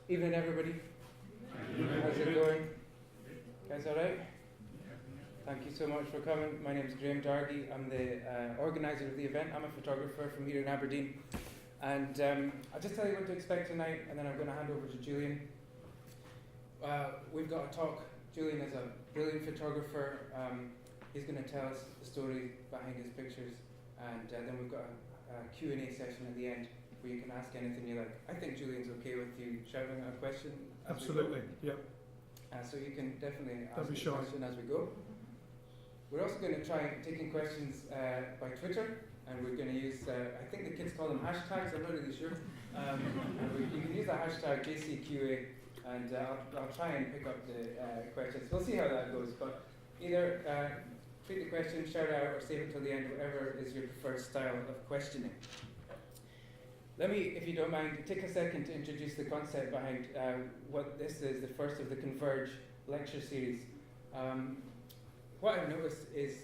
Evening, everybody. How's it going? Guys, all right? Thank you so much for coming. My name is Graham Dargy. I'm the organiser of the event. I'm a photographer from here in Aberdeen. And I'll just tell you what to expect tonight, and then I'm going to hand over to Julian. We've got a talk. Julian is a brilliant photographer. He's going to tell us the story behind his pictures. And then we've got a Q&A session at the end where you can ask anything you like. I think Julian's okay with you shouting a question. Absolutely, yep. So you can definitely ask a question as we go. We're also going to try taking questions by Twitter, and we're going to use, I think the kids call them hashtags, I'm not really sure. You can use the hashtag JCQA, and I'll try and pick up the questions. We'll see how that goes, but either tweet the question, shout out, or save it till the end, whatever is your preferred style of questioning. Let me, if you don't mind, take a second to introduce the concept behind what this is, the first of the Converge lecture series. What I've noticed is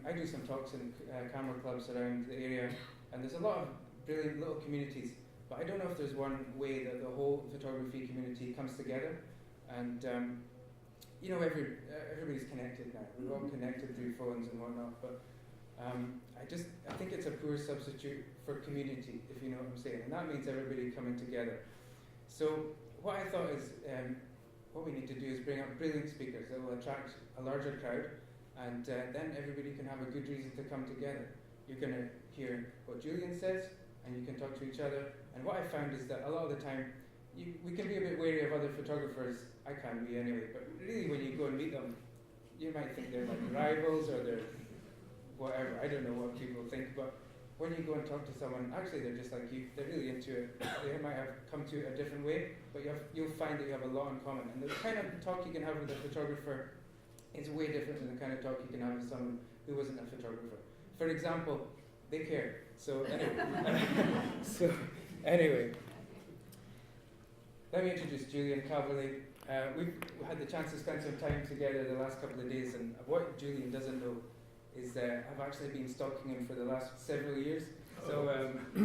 I do some talks in camera clubs around the area, and there's a lot of brilliant little communities, but I don't know if there's one way that the whole photography community comes together. And you know, everybody's connected now. We're all connected through phones and whatnot, but I think it's a poor substitute for community, if you know what I'm saying, and that means everybody coming together. So what I thought is, what we need to do is bring up brilliant speakers that will attract a larger crowd, and then everybody can have a good reason to come together. You're going to hear what Julian says, and you can talk to each other. And what I found is that a lot of the time, we can be a bit wary of other photographers. I can be anyway, but really when you go and meet them, you might think they're like rivals or they're whatever. I don't know what people think, but when you go and talk to someone, actually they're just like you. They're really into it. They might have come to it a different way, but you'll find that you have a lot in common. And the kind of talk you can have with a photographer is way different than the kind of talk you can have with someone who wasn't a photographer. For example, they care. So anyway, let me introduce Julian Calverley. We've had the chance to spend some time together the last couple of days, and what Julian doesn't know is I've actually been stalking him for the last several years. So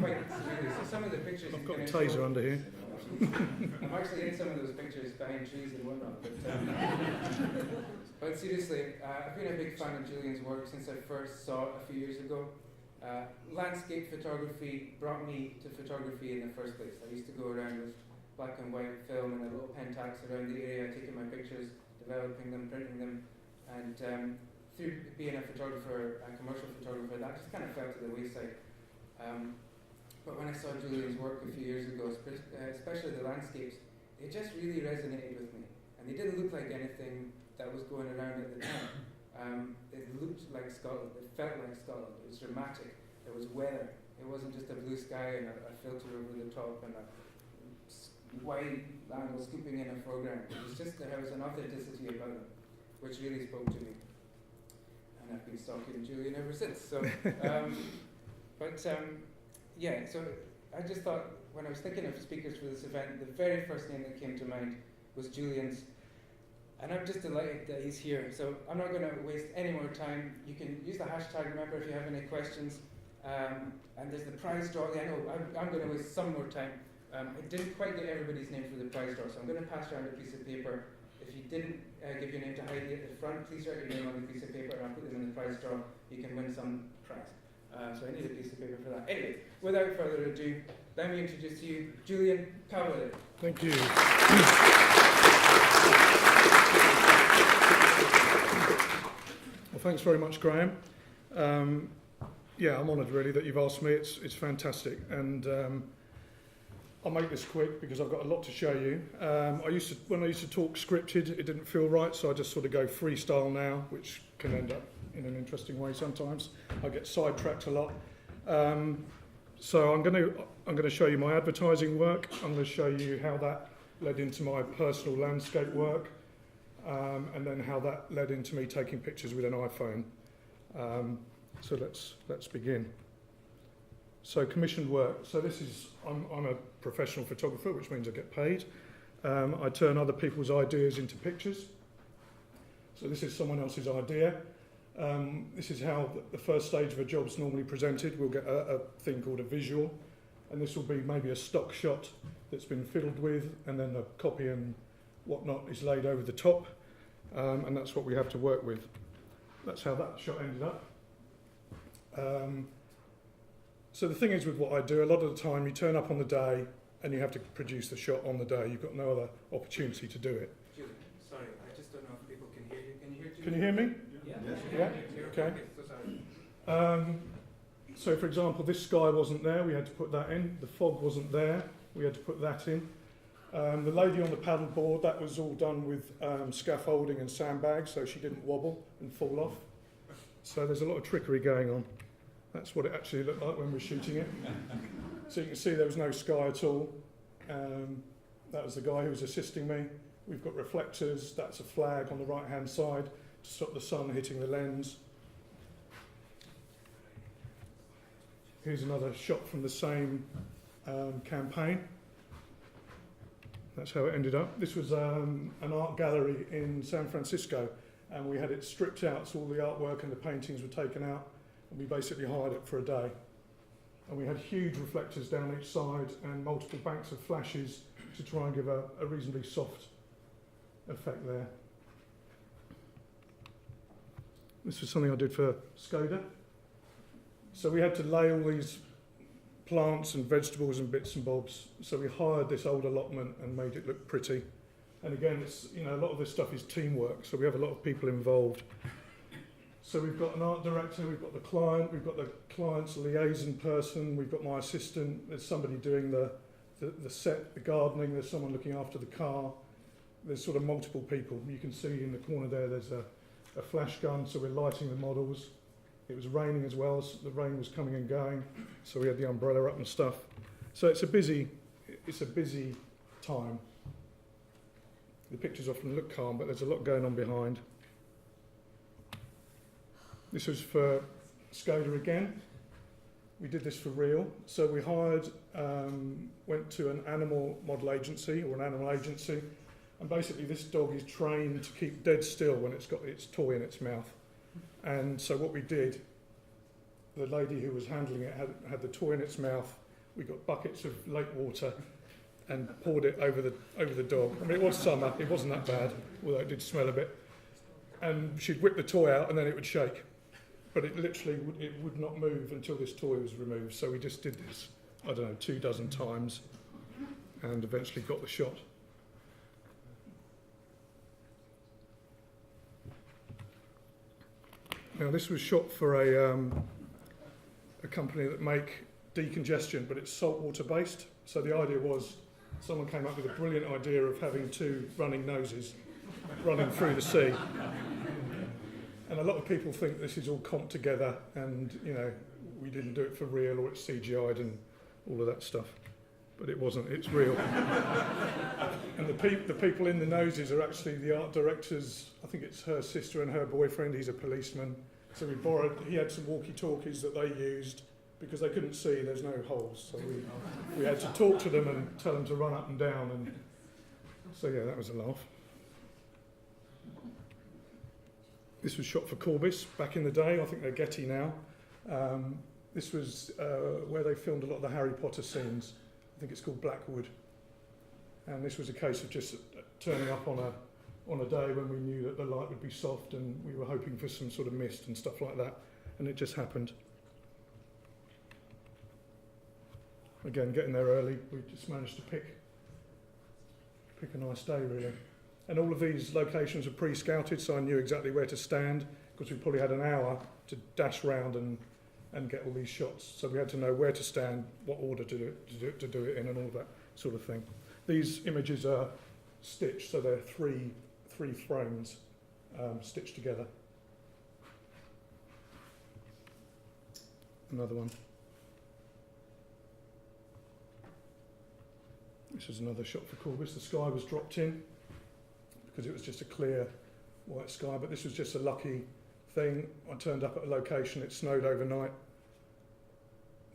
quite seriously. So some of the pictures I've got a taser under here. I'm actually in some of those pictures behind trees and whatnot. But seriously, I've been a big fan of Julian's work since I first saw it a few years ago. Landscape photography brought me to photography in the first place. I used to go around with black and white film and a little Pentax around the area, taking my pictures, developing them, printing them, and through being a photographer, a commercial photographer, that just kind of fell to the wayside. But when I saw Julian's work a few years ago, especially the landscapes, they just really resonated with me. And they didn't look like anything that was going around at the time. It looked like Scotland, it felt like Scotland, it was dramatic, there was weather, it wasn't just a blue sky and a filter over the top and a wide angle scooping in a foreground. It was just, there was an authenticity about them, which really spoke to me. And I've been stalking Julian ever since. So, yeah, so I just thought, when I was thinking of speakers for this event, the very first name that came to mind was Julian's. And I'm just delighted that he's here. So I'm not going to waste any more time. You can use the hashtag, remember, if you have any questions. And there's the prize draw. I know I'm going to waste some more time. I didn't quite get everybody's name for the prize draw, so I'm going to pass around a piece of paper. If you didn't give your name to Heidi at the front, please write your name on the piece of paper and I'll put them in the prize draw. You can win some prize. So I need a piece of paper for that. Anyway, without further ado, let me introduce to you Julian Calverley. Thank you. Well, thanks very much, Graham. Yeah, I'm honoured really that you've asked me. It's fantastic, and I'll make this quick because I've got a lot to show you. When I used to talk scripted, it didn't feel right, so I just sort of go freestyle now, which can end up in an interesting way sometimes. I get sidetracked a lot. So I'm going to show you my advertising work. I'm going to show you how that led into my personal landscape work, and then how that led into me taking pictures with an iPhone. So let's begin. So commissioned work. So I'm a professional photographer, which means I get paid. I turn other people's ideas into pictures. So this is someone else's idea. This is how the first stage of a job is normally presented. We'll get a thing called a visual, and this will be maybe a stock shot that's been fiddled with, and then a copy and whatnot is laid over the top, and that's what we have to work with. That's how that shot ended up. So the thing is with what I do, a lot of the time you turn up on the day and you have to produce the shot on the day. You've got no other opportunity to do it. Julian, sorry, I just don't know if people can hear you. Can you hear Julian? Can you hear me? Yeah. Okay. So sorry. So for example, this sky wasn't there, we had to put that in. The fog wasn't there, we had to put that in. The lady on the paddle board, that was all done with scaffolding and sandbags, so she didn't wobble and fall off. So there's a lot of trickery going on. That's what it actually looked like when we were shooting it. So you can see there was no sky at all. That was the guy who was assisting me. We've got reflectors, that's a flag on the right hand side to stop the sun hitting the lens. Here's another shot from the same campaign. That's how it ended up. This was an art gallery in San Francisco, and we had it stripped out, so all the artwork and the paintings were taken out, and we basically hired it for a day. And we had huge reflectors down each side and multiple banks of flashes to try and give a reasonably soft effect there. This was something I did for Skoda. So we had to lay all these plants and vegetables and bits and bobs. So we hired this old allotment and made it look pretty. And again, it's, you know, a lot of this stuff is teamwork, so we have a lot of people involved. So we've got an art director, we've got the client, we've got the client's liaison person, we've got my assistant, there's somebody doing the set, the gardening, there's someone looking after the car. There's sort of multiple people. You can see in the corner there, there's a flash gun, so we're lighting the models. It was raining as well, so the rain was coming and going, so we had the umbrella up and stuff. So it's a busy time. The pictures often look calm, but there's a lot going on behind. This was for Skoda again. We did this for real. So we hired, went to an animal model agency or an animal agency, and basically this dog is trained to keep dead still when it's got its toy in its mouth. And so what we did, the lady who was handling it had the toy in its mouth. We got buckets of lake water and poured it over the dog. I mean, it was summer, it wasn't that bad, although it did smell a bit. And she'd whip the toy out and then it would shake. But it literally would not move until this toy was removed. So we just did this, I don't know, 24 times and eventually got the shot. Now this was shot for a company that make decongestion, but it's saltwater based. So the idea was someone came up with a brilliant idea of having two running noses running through the sea. And a lot of people think this is all comped together and, you know, we didn't do it for real or it's CGI'd and all of that stuff. But it wasn't, it's real. And the people in the noses are actually the art directors. I think it's her sister and her boyfriend, he's a policeman. So he had some walkie-talkies that they used because they couldn't see, there's no holes. So we had to talk to them and tell them to run up and down. And so yeah, that was a laugh. This was shot for Corbis back in the day. I think they're Getty now. This was where they filmed a lot of the Harry Potter scenes. I think it's called Blackwood. And this was a case of just turning up on a day when we knew that the light would be soft and we were hoping for some sort of mist and stuff like that. And it just happened. Again, getting there early, we just managed to pick a nice day, really. And all of these locations are pre-scouted, so I knew exactly where to stand, because we probably had an hour to dash round and get all these shots. So we had to know where to stand, what order to do it in, and all that sort of thing. These images are stitched, so they're three frames stitched together. Another one. This is another shot for Corbis. The sky was dropped in because it was just a clear white sky, but this was just a lucky thing. I turned up at a location, it snowed overnight.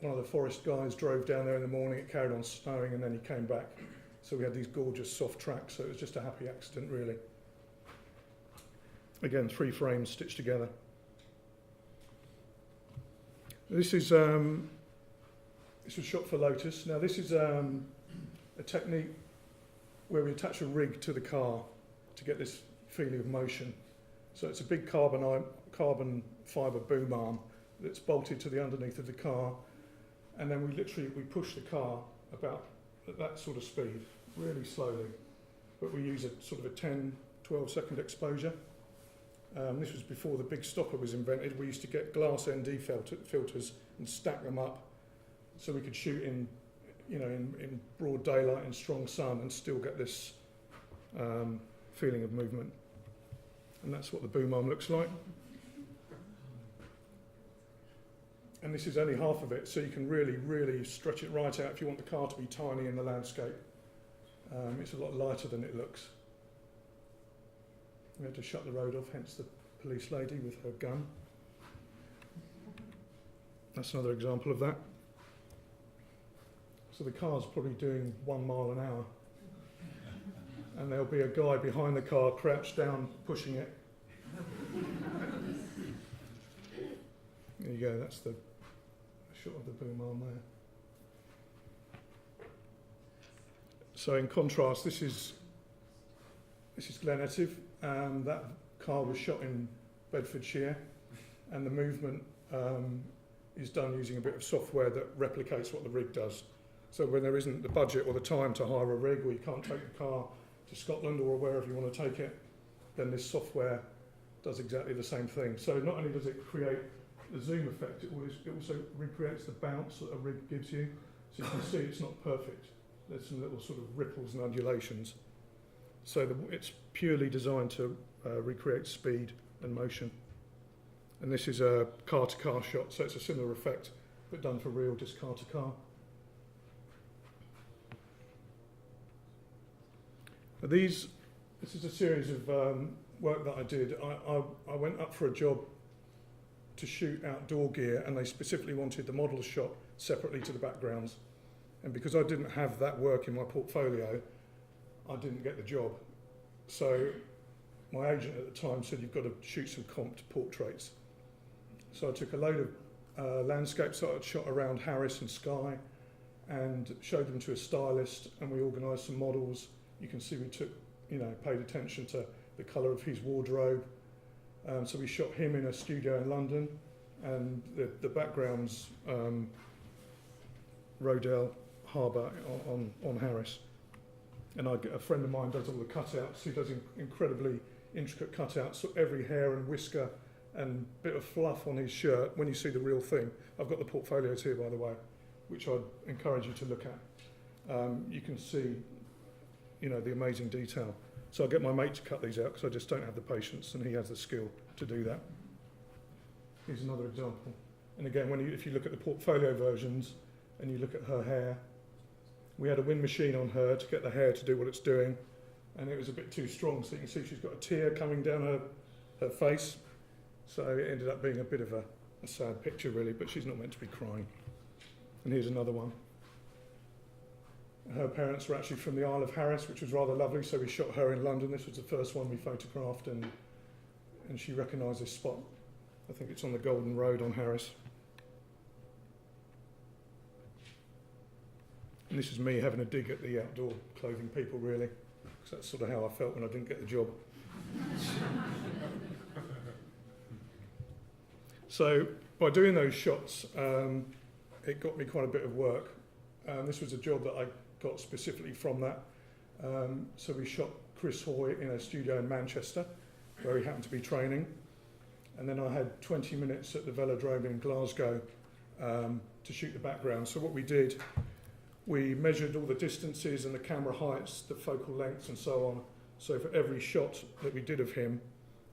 One of the forest guys drove down there in the morning, it carried on snowing, and then he came back. So we had these gorgeous soft tracks, so it was just a happy accident, really. Again, 3 frames stitched together. This is This was shot for Lotus. Now this is a technique where we attach a rig to the car to get this feeling of motion. So it's a big carbon fibre boom arm that's bolted to the underneath of the car, and then we push the car about at that sort of speed, really slowly. But we use a sort of a 10-12 second exposure. This was before the big stopper was invented. We used to get glass ND filters and stack them up so we could shoot in broad daylight and strong sun and still get this feeling of movement. And that's what the boom arm looks like. And this is only half of it, so you can really, really stretch it right out if you want the car to be tiny in the landscape. It's a lot lighter than it looks. We had to shut the road off, hence the police lady with her gun. That's another example of that. So the car's probably doing 1 mile an hour. And there'll be a guy behind the car crouched down, pushing it. There you go, that's the shot of the boom arm there. So in contrast, this is Glen Etive. That car was shot in Bedfordshire, and the movement is done using a bit of software that replicates what the rig does. So when there isn't the budget or the time to hire a rig, or you can't take the car to Scotland or wherever you want to take it, then this software does exactly the same thing. So not only does it create the zoom effect, it also recreates the bounce that a rig gives you. So you can see it's not perfect. There's some little sort of ripples and undulations. So it's purely designed to recreate speed and motion. And this is a car-to-car shot, so it's a similar effect, but done for real, just car-to-car. This is a series of work that I did. I went up for a job to shoot outdoor gear, and they specifically wanted the model shot separately to the backgrounds. And because I didn't have that work in my portfolio, I didn't get the job. So my agent at the time said, you've got to shoot some comped portraits. So I took a load of landscapes that I'd shot around Harris and Skye and showed them to a stylist, and we organised some models. You can see we paid attention to the colour of his wardrobe. So we shot him in a studio in London, and the background's Rodale Harbour on Harris. And a friend of mine does all the cutouts. He does incredibly intricate cutouts. So every hair and whisker and bit of fluff on his shirt, when you see the real thing. I've got the portfolios here, by the way, which I'd encourage you to look at. You can see, the amazing detail. So I get my mate to cut these out because I just don't have the patience, and he has the skill to do that. Here's another example. And again, if you look at the portfolio versions and you look at her hair, we had a wind machine on her to get the hair to do what it's doing, and it was a bit too strong, so you can see she's got a tear coming down her face. So it ended up being a bit of a sad picture, really, but she's not meant to be crying. And here's another one. Her parents were actually from the Isle of Harris, which was rather lovely, so we shot her in London. This was the first one we photographed, and she recognised this spot. I think it's on the Golden Road on Harris. And this is me having a dig at the outdoor clothing people, really, because that's sort of how I felt when I didn't get the job. So by doing those shots, it got me quite a bit of work. This was a job that I got specifically from that. So we shot Chris Hoy in a studio in Manchester, where he happened to be training. And then I had 20 minutes at the Velodrome in Glasgow to shoot the background. So what we did, we measured all the distances and the camera heights, the focal lengths and so on. So for every shot that we did of him,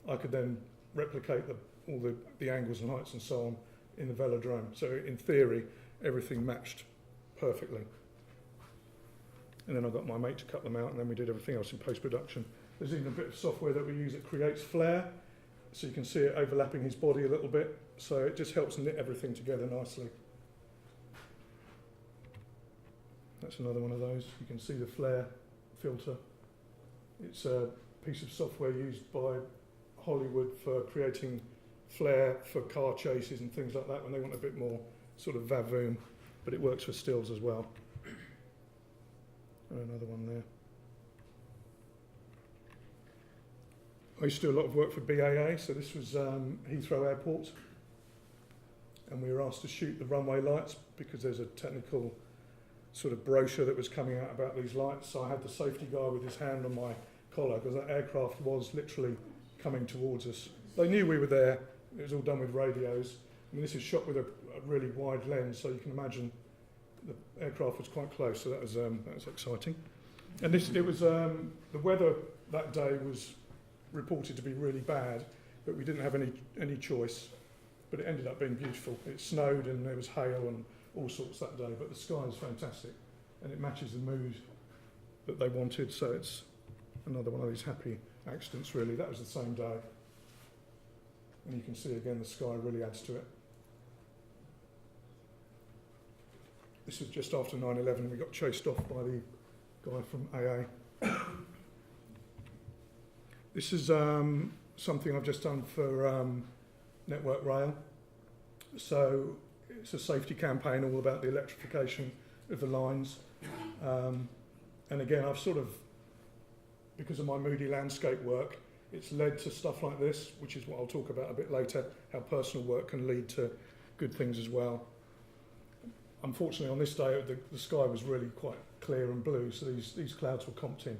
I could then replicate all the angles and heights and so on in the Velodrome. So in theory, everything matched perfectly. And then I got my mate to cut them out, and then we did everything else in post-production. There's even a bit of software that we use that creates flare, so you can see it overlapping his body a little bit, so it just helps knit everything together nicely. That's another one of those. You can see the flare filter. It's a piece of software used by Hollywood for creating flare for car chases and things like that when they want a bit more sort of vavoom. but it works for stills as well. Another one there. I used to do a lot of work for BAA, so this was Heathrow Airport, and we were asked to shoot the runway lights because there's a technical sort of brochure that was coming out about these lights. So I had the safety guy with his hand on my collar because that aircraft was literally coming towards us. They knew we were there. It was all done with radios. I mean, this is shot with a really wide lens, so you can imagine the aircraft was quite close. So that was exciting. And it was the weather that day was reported to be really bad, but we didn't have any choice. But it ended up being beautiful. It snowed and there was hail and all sorts that day, but the sky is fantastic and it matches the mood that they wanted. So it's another one of these happy accidents, really. That was the same day, and you can see again the sky really adds to it. This was just after 9/11. We got chased off by the guy from AA. This is something I've just done for Network Rail. So it's a safety campaign all about the electrification of the lines. And again, I've sort of, because of my moody landscape work, it's led to stuff like this, which is what I'll talk about a bit later, how personal work can lead to good things as well. Unfortunately, on this day, the sky was really quite clear and blue, so these clouds were comped in.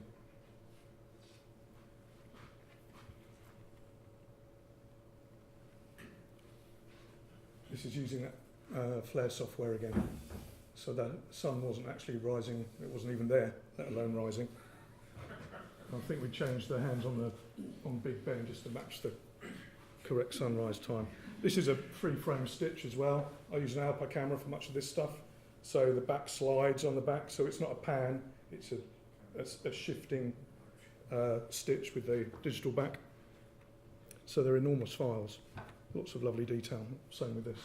This is using that flare software again, so that the sun wasn't actually rising, it wasn't even there, let alone rising. I think we changed the hands on Big Ben just to match the correct sunrise time. This is a free frame stitch as well. I use an Alpha camera for much of this stuff, so the back slides on the back, so it's not a pan, it's a shifting stitch with the digital back. So they're enormous files. Lots of lovely detail, same with this.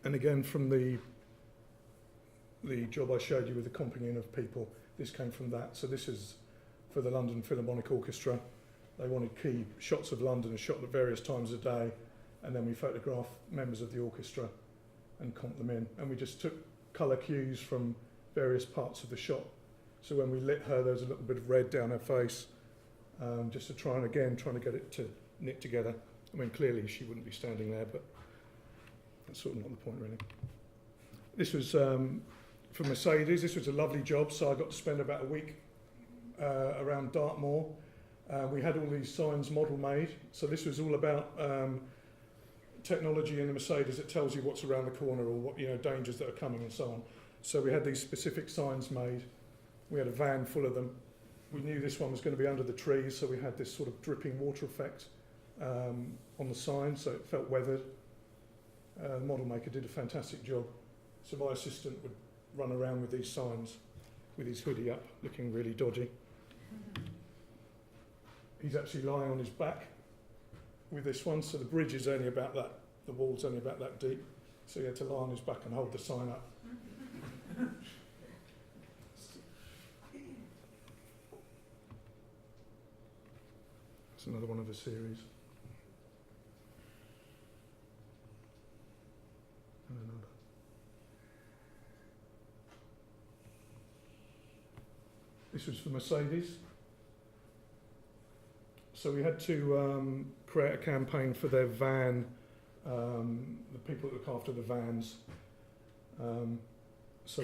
And again, from the job I showed you with the comping in of people, this came from that. So this is for the London Philharmonic Orchestra. They wanted key shots of London shot at various times a day, and then we photographed members of the orchestra and comped them in. And we just took colour cues from various parts of the shot. So when we lit her, there was a little bit of red down her face, just to trying to get it to knit together. I mean, clearly she wouldn't be standing there, but that's sort of not the point, really. This was for Mercedes. This was a lovely job, so I got to spend about a week around Dartmoor. We had all these signs model made, so this was all about technology in the Mercedes that tells you what's around the corner or what, dangers that are coming and so on. So we had these specific signs made. We had a van full of them. We knew this one was going to be under the trees, so we had this sort of dripping water effect on the sign, so it felt weathered. The model maker did a fantastic job. So my assistant would run around with these signs, with his hoodie up, looking really dodgy. He's actually lying on his back with this one, so the bridge is only about that, the wall's only about that deep, so he had to lie on his back and hold the sign up. It's another one of the series. And another. This was for Mercedes. So we had to create a campaign for their van, the people that look after the vans. So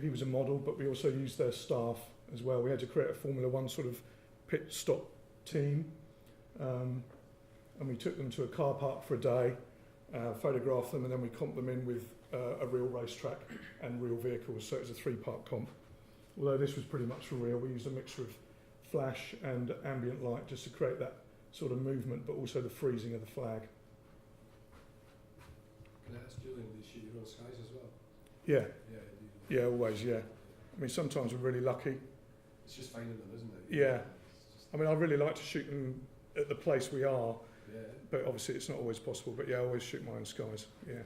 he was a model, but we also used their staff as well. We had to create a Formula One sort of pit stop team, and we took them to a car park for a day, photographed them, and then we comped them in with a real racetrack and real vehicles, so it was a 3-part comp. Although this was pretty much for real, we used a mixture of flash and ambient light just to create that sort of movement, but also the freezing of the flag. Can I ask Julian, do you shoot your own skies as well? Yeah, Yeah, always, yeah. I mean, sometimes we're really lucky. it's just finding them, isn't it? Yeah. I mean, I really like to shoot them at the place we are, Yeah. but obviously it's not always possible. But yeah, I always shoot my own skies, yeah.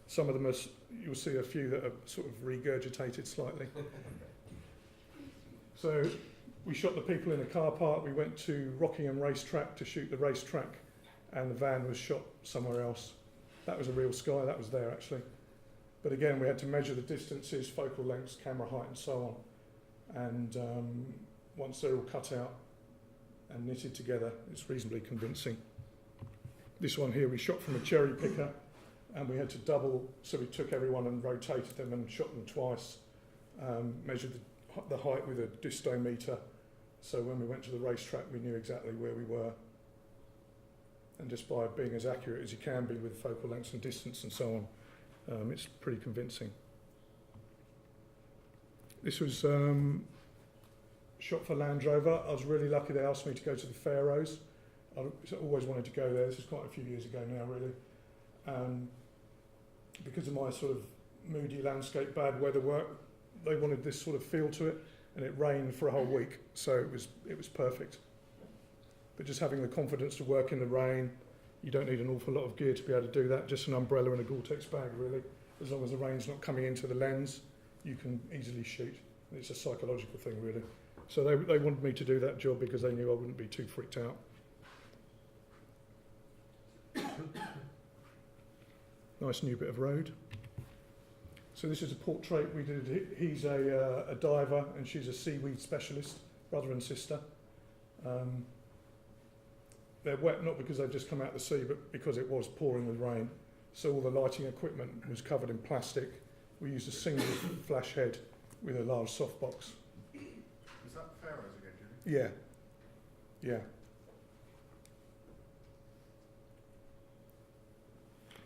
Some of them, you'll see a few that are sort of regurgitated slightly. So we shot the people in a car park. We went to Rockingham Racetrack to shoot the racetrack and the van was shot somewhere else. That was a real sky, that was there actually. But again, we had to measure the distances, focal lengths, camera height and so on. And once they're all cut out and knitted together, it's reasonably convincing. This one here we shot from a cherry picker, and we had to double, so we took everyone and rotated them and shot them twice, measured the height with a distometer, so when we went to the racetrack we knew exactly where we were. And just by being as accurate as you can be with focal lengths and distance and so on, it's pretty convincing. This was shot for Land Rover. I was really lucky they asked me to go to the Faroes. I always wanted to go there. This is quite a few years ago now, really. Because of my sort of moody landscape, bad weather work, they wanted this sort of feel to it, and it rained for a whole week, so it was perfect. But just having the confidence to work in the rain, you don't need an awful lot of gear to be able to do that, just an umbrella and a Gore-Tex bag really. As long as the rain's not coming into the lens, you can easily shoot. It's a psychological thing really. So they wanted me to do that job because they knew I wouldn't be too freaked out. Nice new bit of road. So this is a portrait we did. He's a diver and she's a seaweed specialist, brother and sister. They're wet not because they've just come out of the sea, but because it was pouring with rain. So all the lighting equipment was covered in plastic. We used a single flash head with a large softbox. Is that Faroes again, Julian? Yeah, yeah.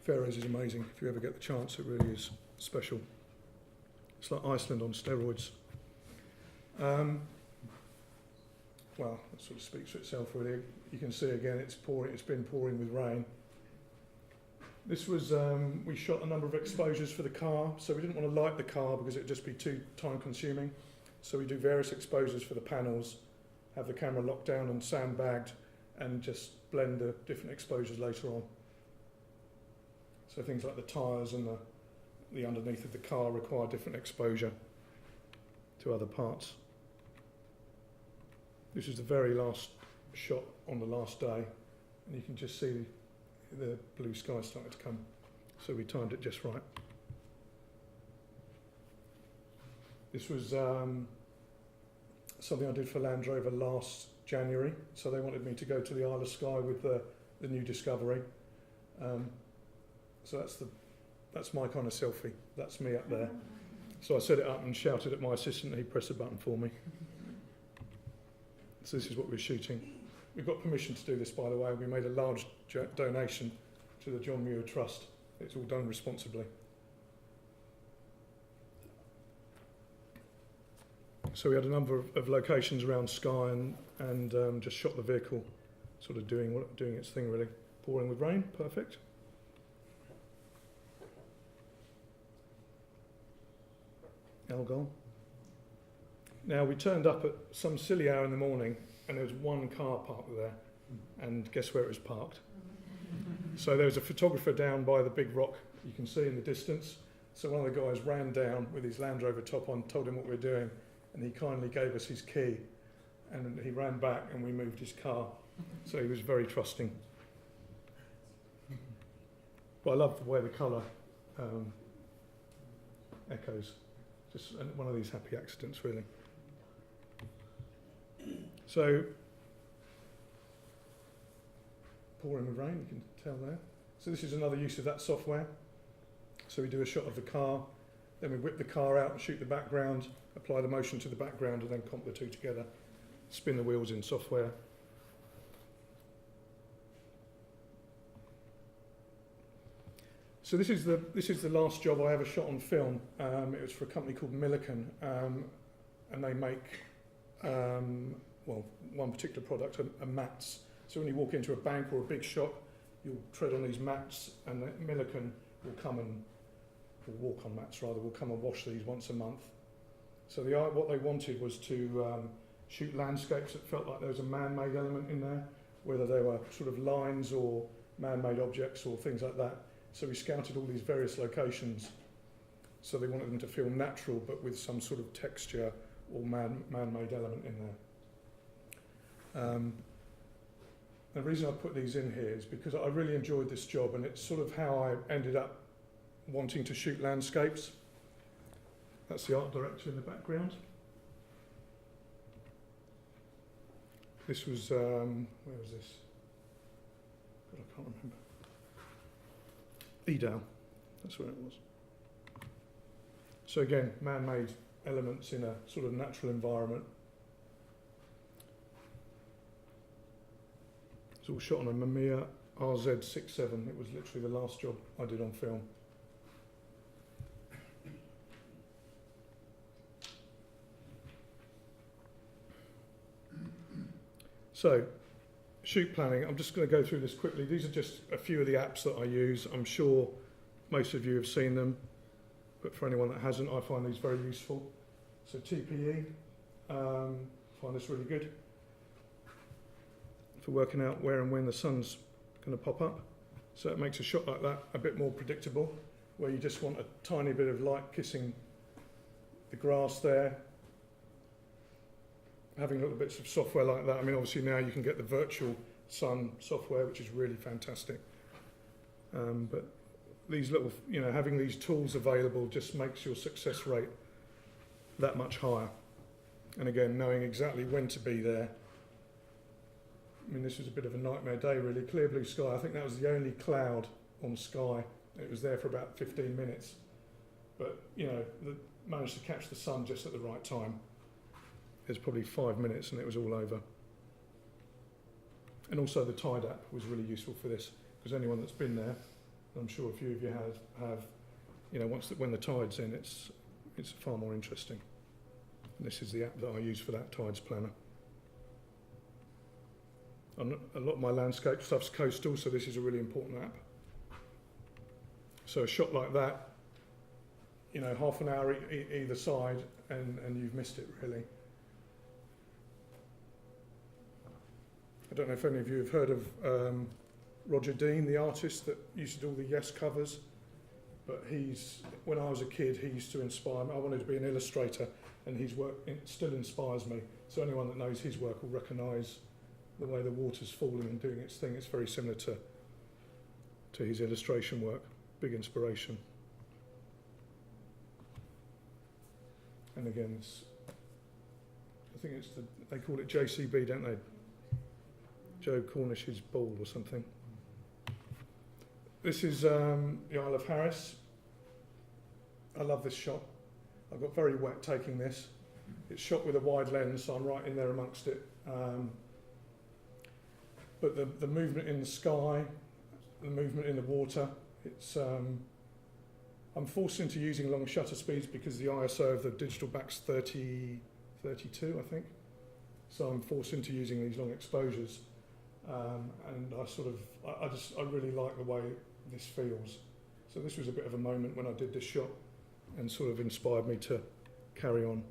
Faroes is amazing. If you ever get the chance, it really is special. It's like Iceland on steroids. Well, that sort of speaks for itself really. You can see again it's pouring. It's been pouring with rain. This was, we shot a number of exposures for the car, so we didn't want to light the car because it would just be too time consuming. So we do various exposures for the panels, have the camera locked down and sandbagged, and just blend the different exposures later on. So things like the tyres and the underneath of the car require different exposure to other parts. This is the very last shot on the last day, and you can just see the blue sky starting to come. So we timed it just right. This was something I did for Land Rover last January. So they wanted me to go to the Isle of Skye with the new Discovery. So that's my kind of selfie. That's me up there. So I set it up and shouted at my assistant, and he pressed a button for me. So this is what we're shooting. We've got permission to do this, by the way. We made a large donation to the John Muir Trust. It's all done responsibly. So we had a number of locations around Skye and just shot the vehicle, sort of doing its thing really. Pouring with rain, perfect. Algol. Now we turned up at some silly hour in the morning and there was one car parked there, and guess where it was parked? So there was a photographer down by the big rock you can see in the distance. So one of the guys ran down with his Land Rover top on, told him what we were doing, and he kindly gave us his key, and he ran back and we moved his car. So he was very trusting. But I love the way the colour echoes. Just one of these happy accidents, really. So, pouring with rain, you can tell there. So this is another use of that software. So we do a shot of the car, then we whip the car out and shoot the background, apply the motion to the background, and then comp the two together. Spin the wheels in software. So this is the last job I ever shot on film. It was for a company called Milliken, and they make one particular product are mats. So when you walk into a bank or a big shop, you'll tread on these mats, and Milliken will come and walk on mats rather. Will come and wash these once a month. So what they wanted was to shoot landscapes that felt like there was a man-made element in there, whether they were sort of lines or man-made objects or things like that. So we scouted all these various locations. So they wanted them to feel natural, but with some sort of texture or man-made element in there. The reason I put these in here is because I really enjoyed this job, and it's sort of how I ended up wanting to shoot landscapes. That's the art director in the background. This was, where was this? God, I can't remember. Edale, that's where it was. So again, man-made elements in a sort of natural environment. It's all shot on a Mamiya RZ67. It was literally the last job I did on film. So, shoot planning, I'm just going to go through this quickly. These are just a few of the apps that I use. I'm sure most of you have seen them, but for anyone that hasn't, I find these very useful. So TPE, find this really good for working out where and when the sun's going to pop up. So it makes a shot like that a bit more predictable, where you just want a tiny bit of light kissing the grass there. Having little bits of software like that. I mean, obviously now you can get the virtual sun software, which is really fantastic. But these little, having these tools available just makes your success rate that much higher. And again, knowing exactly when to be there. I mean, this was a bit of a nightmare day, really. Clear blue sky. I think that was the only cloud on sky. It was there for about 15 minutes. But, managed to catch the sun just at the right time. There's probably 5 minutes and it was all over. And also the Tide app was really useful for this, because anyone that's been there, I'm sure a few of you have when the tide's in, it's far more interesting. And this is the app that I use for that Tides planner. A lot of my landscape stuff's coastal, so this is a really important app. So a shot like that, half an hour either side, and you've missed it, really. I don't know if any of you have heard of Roger Dean, the artist that used to do all the Yes covers, but when I was a kid, he used to inspire me. I wanted to be an illustrator, and his work still inspires me. So anyone that knows his work will recognise the way the water's falling and doing its thing. It's very similar to his illustration work. Big inspiration. And again, I think they call it JCB, don't they? Joe Cornish's Ball or something. This is the Isle of Harris. I love this shot. I got very wet taking this. It's shot with a wide lens, so I'm right in there amongst it. But the movement in the sky, the movement in the water, I'm forced into using long shutter speeds because the ISO of the digital back's 32, I think. So I'm forced into using these long exposures. And I really like the way this feels. So this was a bit of a moment when I did this shot and sort of inspired me to carry on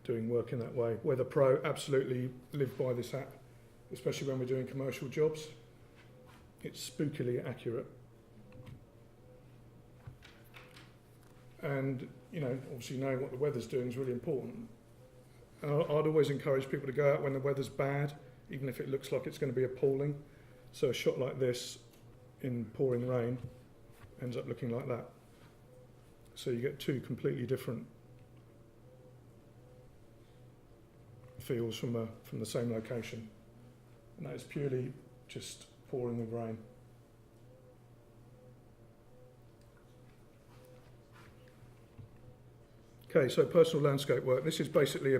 doing work in that way. Weather Pro, absolutely live by this app, especially when we're doing commercial jobs. It's spookily accurate. And, obviously knowing what the weather's doing is really important. I'd always encourage people to go out when the weather's bad, even if it looks like it's going to be appalling. So a shot like this in pouring rain ends up looking like that. So you get two completely different feels from the same location. And that is purely just pouring with rain. Okay, so personal landscape work. This is basically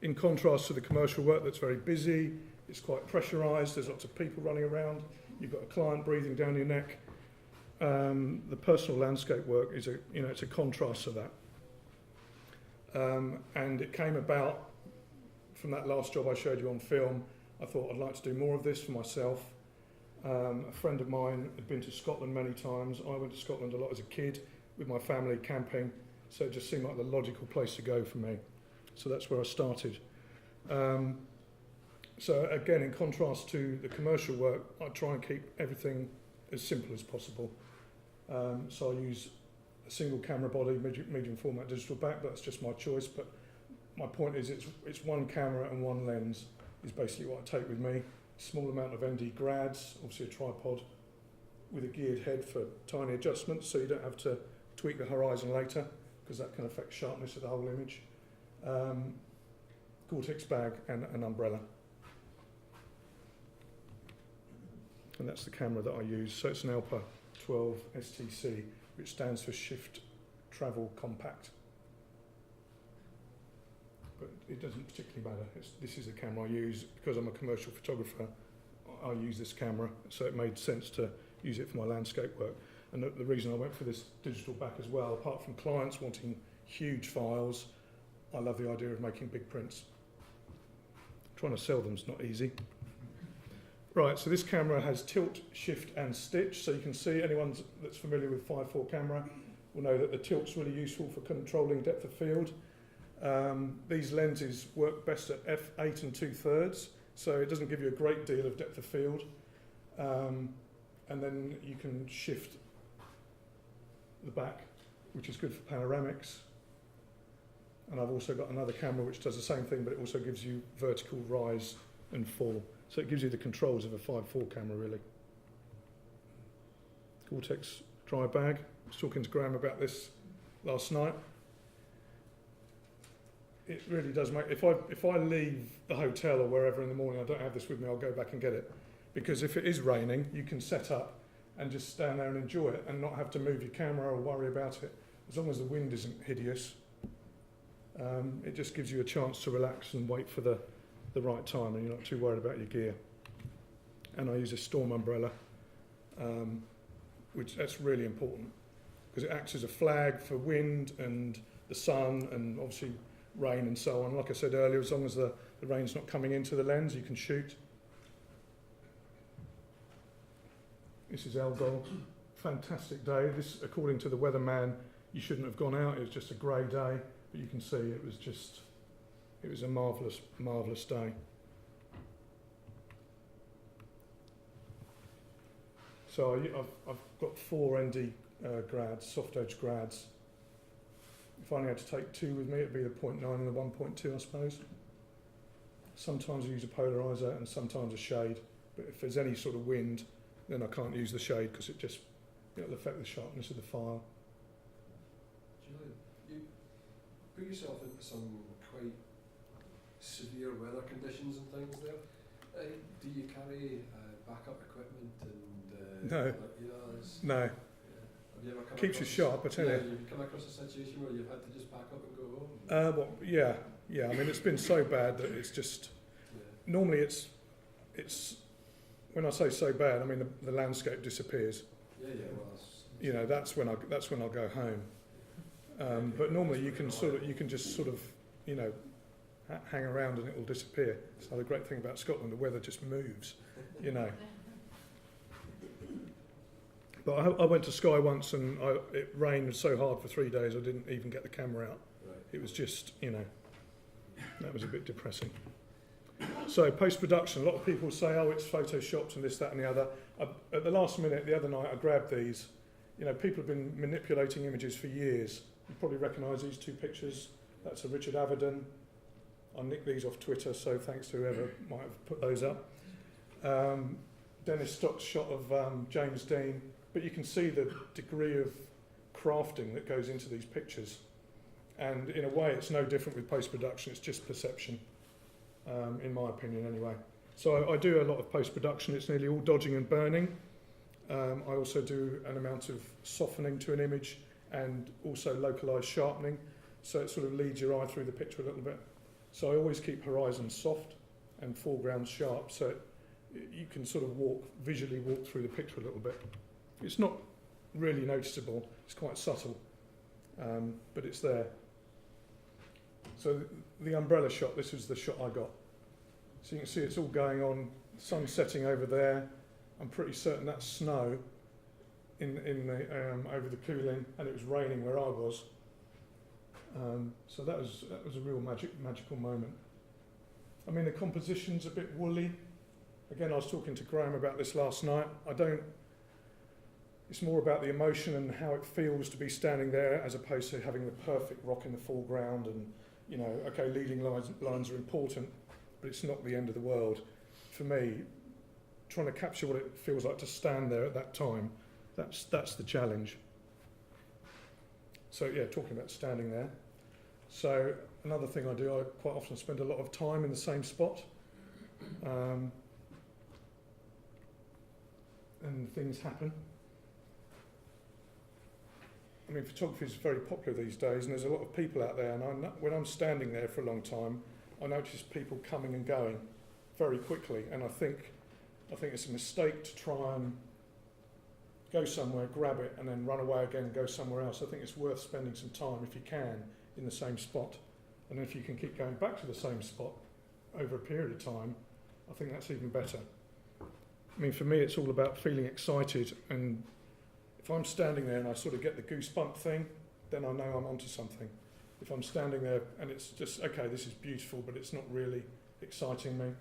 in contrast to the commercial work that's very busy, it's quite pressurised, there's lots of people running around, you've got a client breathing down your neck. The personal landscape work is it's a contrast to that. And it came about from that last job I showed you on film. I thought I'd like to do more of this for myself. A friend of mine had been to Scotland many times. I went to Scotland a lot as a kid with my family camping. So it just seemed like the logical place to go for me. So that's where I started. So again, in contrast to the commercial work, I try and keep everything as simple as possible. So I use a single camera body, medium format digital back. That's just my choice. But my point is it's one camera and one lens. is basically what I take with me. Small amount of ND grads, obviously a tripod with a geared head for tiny adjustments, so you don't have to tweak the horizon later, because that can affect sharpness of the whole image. Gore-Tex bag and an umbrella. And that's the camera that I use. So it's an Alpa 12 STC, which stands for Shift Travel Compact. But it doesn't particularly matter. This is the camera I use because I'm a commercial photographer. I use this camera, so it made sense to use it for my landscape work. And the reason I went for this digital back as well, apart from clients wanting huge files, I love the idea of making big prints. Trying to sell them is not easy. Right, so this camera has tilt, shift and stitch, so you can see anyone that's familiar with 5.4 camera will know that the tilt's really useful for controlling depth of field. These lenses work best at f8 and 2/3, so it doesn't give you a great deal of depth of field. And then you can shift the back, which is good for panoramics. And I've also got another camera which does the same thing, but it also gives you vertical rise and fall. So it gives you the controls of a 5.4 camera, really. Gore-Tex dry bag. I was talking to Graham about this last night. It really does make... If I leave the hotel or wherever in the morning, I don't have this with me, I'll go back and get it. Because if it is raining, you can set up and just stand there and enjoy it and not have to move your camera or worry about it. As long as the wind isn't hideous, it just gives you a chance to relax and wait for the right time, and you're not too worried about your gear. And I use a storm umbrella, which that's really important because it acts as a flag for wind and the sun and obviously rain and so on. Like I said earlier, as long as the rain's not coming into the lens, you can shoot. This is Elgol. Fantastic day. This, according to the weatherman, you shouldn't have gone out. It was just a grey day, but you can see it was a marvellous, marvellous day. So I've got 4 ND grads, soft edge grads. If I only had to take 2 with me, it'd be the 0.9 and the 1.2, I suppose. Sometimes I use a polarizer and sometimes a shade, but if there's any sort of wind, then I can't use the shade because it'll affect the sharpness of the file. Julian, you put yourself into some quite severe weather conditions and things there. Do you carry backup equipment and No. No. Have you ever come Keeps you across sharp, I tell you. You've come across a situation where you've had to just back up and go home? Well, yeah. I mean, it's been so bad that it's just... Normally it's... When I say so bad, I mean the landscape disappears. Well, that's when I'll go home. But normally you can just hang around and it will disappear. It's the great thing about Scotland, the weather just moves, But I went to Skye once and it rained so hard for 3 days I didn't even get the camera out. Right. It was just, that was a bit depressing. So post-production, a lot of people say, oh, it's photoshopped and this, that and the other. At the last minute, the other night, I grabbed these. People have been manipulating images for years. You probably recognise these 2 pictures. That's a Richard Aberdeen. I nicked these off Twitter, so thanks to whoever might have put those up. Dennis Stock's shot of James Dean. But you can see the degree of crafting that goes into these pictures. And in a way, it's no different with post-production. It's just perception. In my opinion anyway. So I do a lot of post-production. It's nearly all dodging and burning. I also do an amount of softening to an image and also localised sharpening, so it sort of leads your eye through the picture a little bit. So I always keep horizons soft and foreground sharp, so you can sort of visually walk through the picture a little bit. It's not really noticeable, it's quite subtle, but it's there. So the umbrella shot, this was the shot I got. So you can see it's all going on, sun setting over there. I'm pretty certain that's snow over the cooling, and it was raining where I was. So that was a real magical moment. I mean, the composition's a bit woolly. Again, I was talking to Graham about this last night. It's more about the emotion and how it feels to be standing there as opposed to having the perfect rock in the foreground and, okay, leading lines are important, but it's not the end of the world. For me, trying to capture what it feels like to stand there at that time, that's the challenge. So yeah, talking about standing there. So another thing I do, I quite often spend a lot of time in the same spot. And things happen. I mean, photography is very popular these days, and there's a lot of people out there, and when I'm standing there for a long time, I notice people coming and going very quickly, and I think it's a mistake to try and go somewhere, grab it, and then run away again and go somewhere else. I think it's worth spending some time, if you can, in the same spot, and if you can keep going back to the same spot over a period of time, I think that's even better. I mean, for me, it's all about feeling excited, and if I'm standing there and I sort of get the goosebump thing, then I know I'm onto something. If I'm standing there and it's just, okay, this is beautiful, but it's not really exciting me.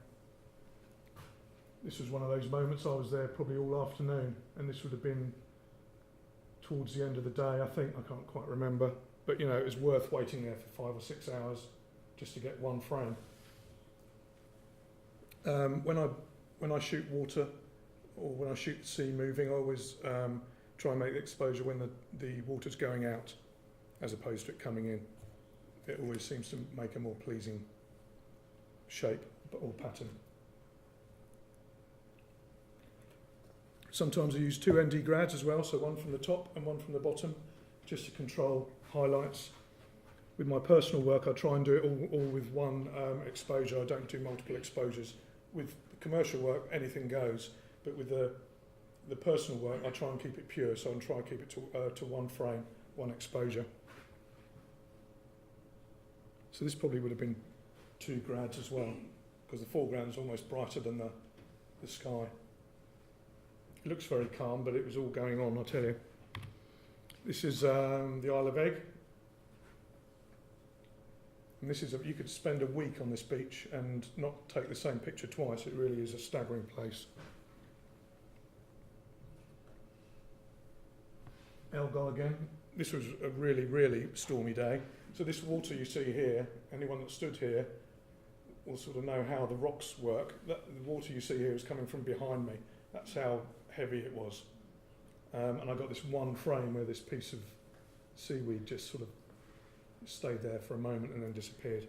This was one of those moments. I was there probably all afternoon, and this would have been towards the end of the day, I think. I can't quite remember. But, you know, it was worth waiting there for 5 or 6 hours just to get one frame. When I shoot water, or when I shoot the sea moving, I always try and make the exposure when the water's going out as opposed to it coming in. It always seems to make a more pleasing shape or pattern. Sometimes I use 2 ND grads as well, so one from the top and one from the bottom, just to control highlights. With my personal work, I try and do it all with one exposure. I don't do multiple exposures. With commercial work, anything goes, but with the personal work, I try and keep it pure, so I try and keep it to one frame, one exposure. So this probably would have been 2 grads as well, because the foreground is almost brighter than the sky. It looks very calm, but it was all going on, I'll tell you. This is the Isle of Egg. And this is you could spend a week on this beach and not take the same picture twice. It really is a staggering place. Elgol again. This was a really, really stormy day. So this water you see here, anyone that stood here will sort of know how the rocks work. The water you see here is coming from behind me. That's how heavy it was. And I got this one frame where this piece of seaweed just sort of stayed there for a moment and then disappeared.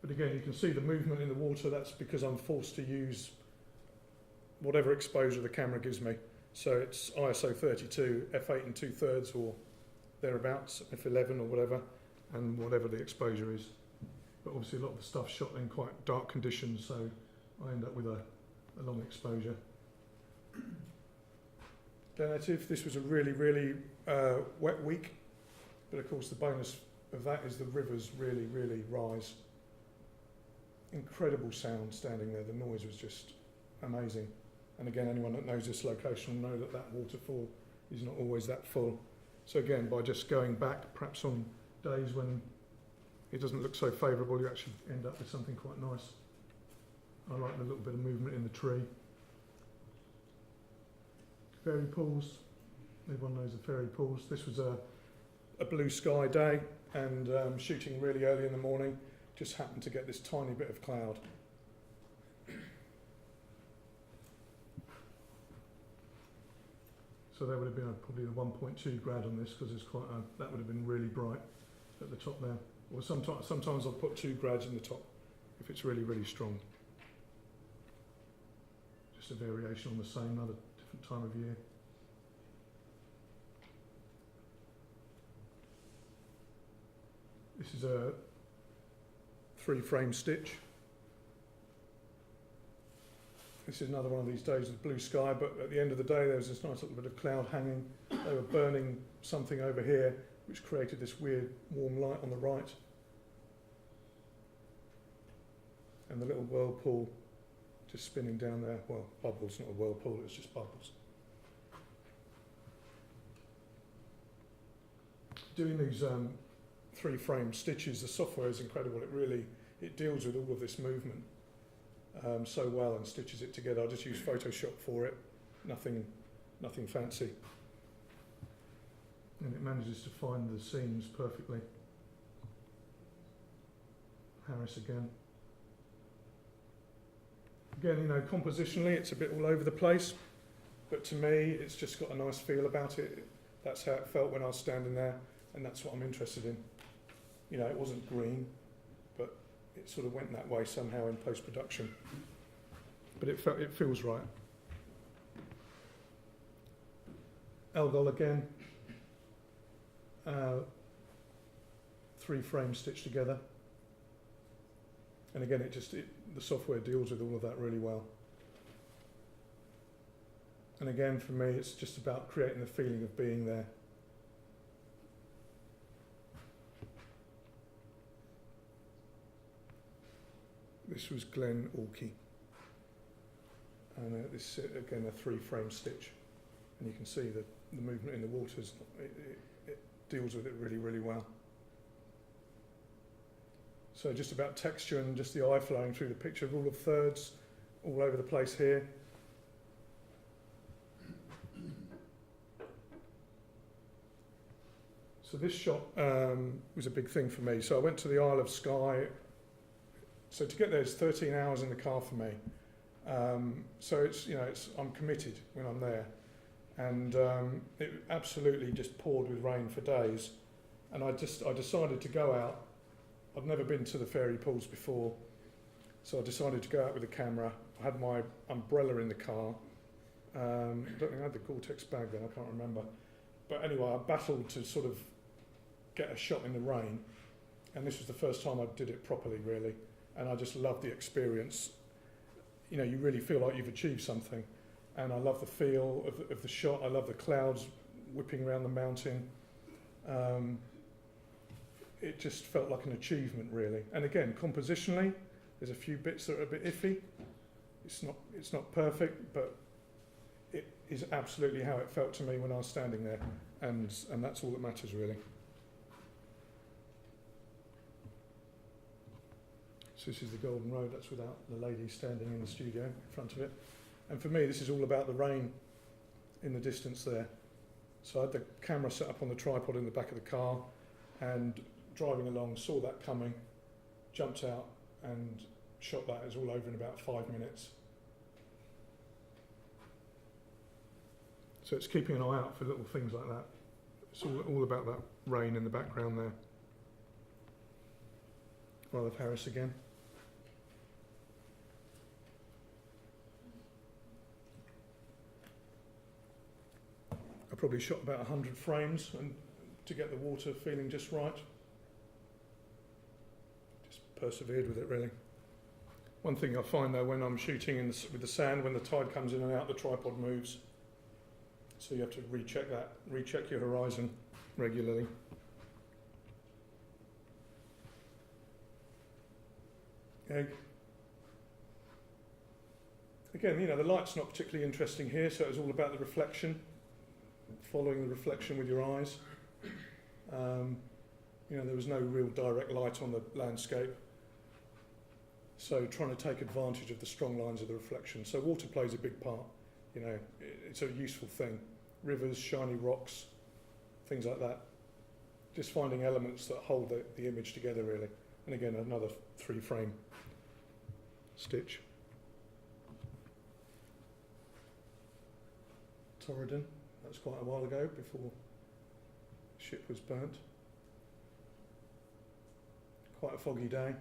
But again, you can see the movement in the water. That's because I'm forced to use whatever exposure the camera gives me. So it's ISO 32, f8 and 2/3 or thereabouts, f11 or whatever, and whatever the exposure is. But obviously a lot of the stuff shot in quite dark conditions, so I end up with a long exposure. Donative, this was a really, really wet week, but of course the bonus of that is the rivers really, really rise. Incredible sound standing there. The noise was just amazing. And again, anyone that knows this location will know that that waterfall is not always that full. So again, by just going back, perhaps on days when it doesn't look so favourable, you actually end up with something quite nice. I like the little bit of movement in the tree. Fairy pools. Everyone knows the fairy pools. This was a blue sky day, and shooting really early in the morning, just happened to get this tiny bit of cloud. So there would have been probably a 1.2 grad on this, because it's quite that would have been really bright at the top there. Or sometimes I'll put 2 grads in the top if it's really, really strong. Just a variation on the same, another different time of year. This is a 3-frame stitch. This is another one of these days with blue sky, but at the end of the day there was this nice little bit of cloud hanging. They were burning something over here, which created this weird warm light on the right. And the little whirlpool just spinning down there. Well, bubbles, not a whirlpool, it's just bubbles. Doing these 3-frame stitches, the software is incredible. It deals with all of this movement so well and stitches it together. I just use Photoshop for it, nothing fancy. And it manages to find the seams perfectly. How Paris again. Again, you know, compositionally it's a bit all over the place, but to me it's just got a nice feel about it. That's how it felt when I was standing there, and that's what I'm interested in. You know, it wasn't green, but it sort of went that way somehow in post-production. But it feels right. Algol again. 3 frames stitched together. And again, the software deals with all of that really well. And again, for me, it's just about creating the feeling of being there. This was Glenn Orkey. And this is, again, a 3-frame stitch. And you can see the movement in the waters. It deals with it really, really well. So just about texture and just the eye flowing through the picture, rule of thirds all over the place here. So this shot was a big thing for me. So I went to the Isle of Skye. So to get there, it's 13 hours in the car for me. So it's, you know, I'm committed when I'm there. And it absolutely just poured with rain for days. And I decided to go out. I'd never been to the fairy pools before, so I decided to go out with a camera. I had my umbrella in the car. I don't think I had the Gore-Tex bag then, I can't remember. But anyway, I battled to sort of get a shot in the rain, and this was the first time I did it properly, really. And I just loved the experience. You know, you really feel like you've achieved something. And I love the feel of the shot. I love the clouds whipping around the mountain. It just felt like an achievement, really. And again, compositionally, there's a few bits that are a bit iffy. It's not perfect, but it is absolutely how it felt to me when I was standing there, and that's all that matters, really. So this is the Golden Road. That's without the lady standing in the studio in front of it. And for me, this is all about the rain in the distance there. So I had the camera set up on the tripod in the back of the car, and driving along, saw that coming, jumped out and shot that. It was all over in about 5 minutes. So it's keeping an eye out for little things like that. It's all about that rain in the background there. Isle of Harris again. I probably shot about 100 frames and to get the water feeling just right. Persevered with it, really. One thing I find though, when I'm shooting with the sand, when the tide comes in and out, the tripod moves. So you have to recheck your horizon regularly. Egg. Again, you know, the light's not particularly interesting here, so it's all about the reflection, following the reflection with your eyes. You know, there was no real direct light on the landscape. So trying to take advantage of the strong lines of the reflection. So water plays a big part, you know, it's a useful thing. Rivers, shiny rocks, things like that. Just finding elements that hold the image together, really. And again, another 3-frame stitch. Torridon, that was quite a while ago, before the ship was burnt. Quite a foggy day.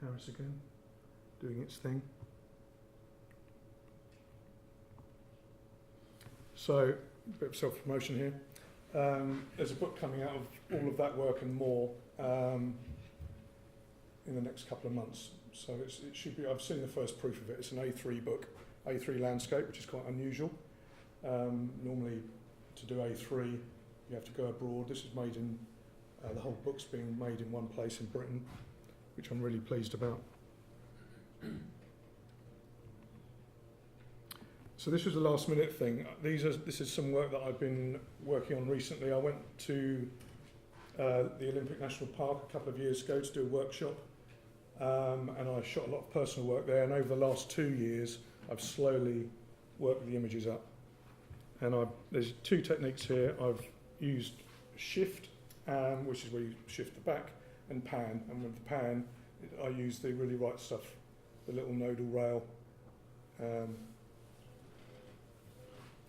Harris again, doing its thing. So, a bit of self-promotion here. There's a book coming out of all of that work and more in the next couple of months. So it should be, I've seen the first proof of it. It's an A3 book, A3 landscape, which is quite unusual. Normally, to do A3, you have to go abroad. This is made in, the whole book's being made in one place in Britain, which I'm really pleased about. So this was a last minute thing. This is some work that I've been working on recently. I went to the Olympic National Park a couple of years ago to do a workshop, and I shot a lot of personal work there, and over the last 2 years I've slowly worked the images up. And there's two techniques here. I've used shift, which is where you shift the back, and pan. And with the pan, I use the really right stuff, the little nodal rail.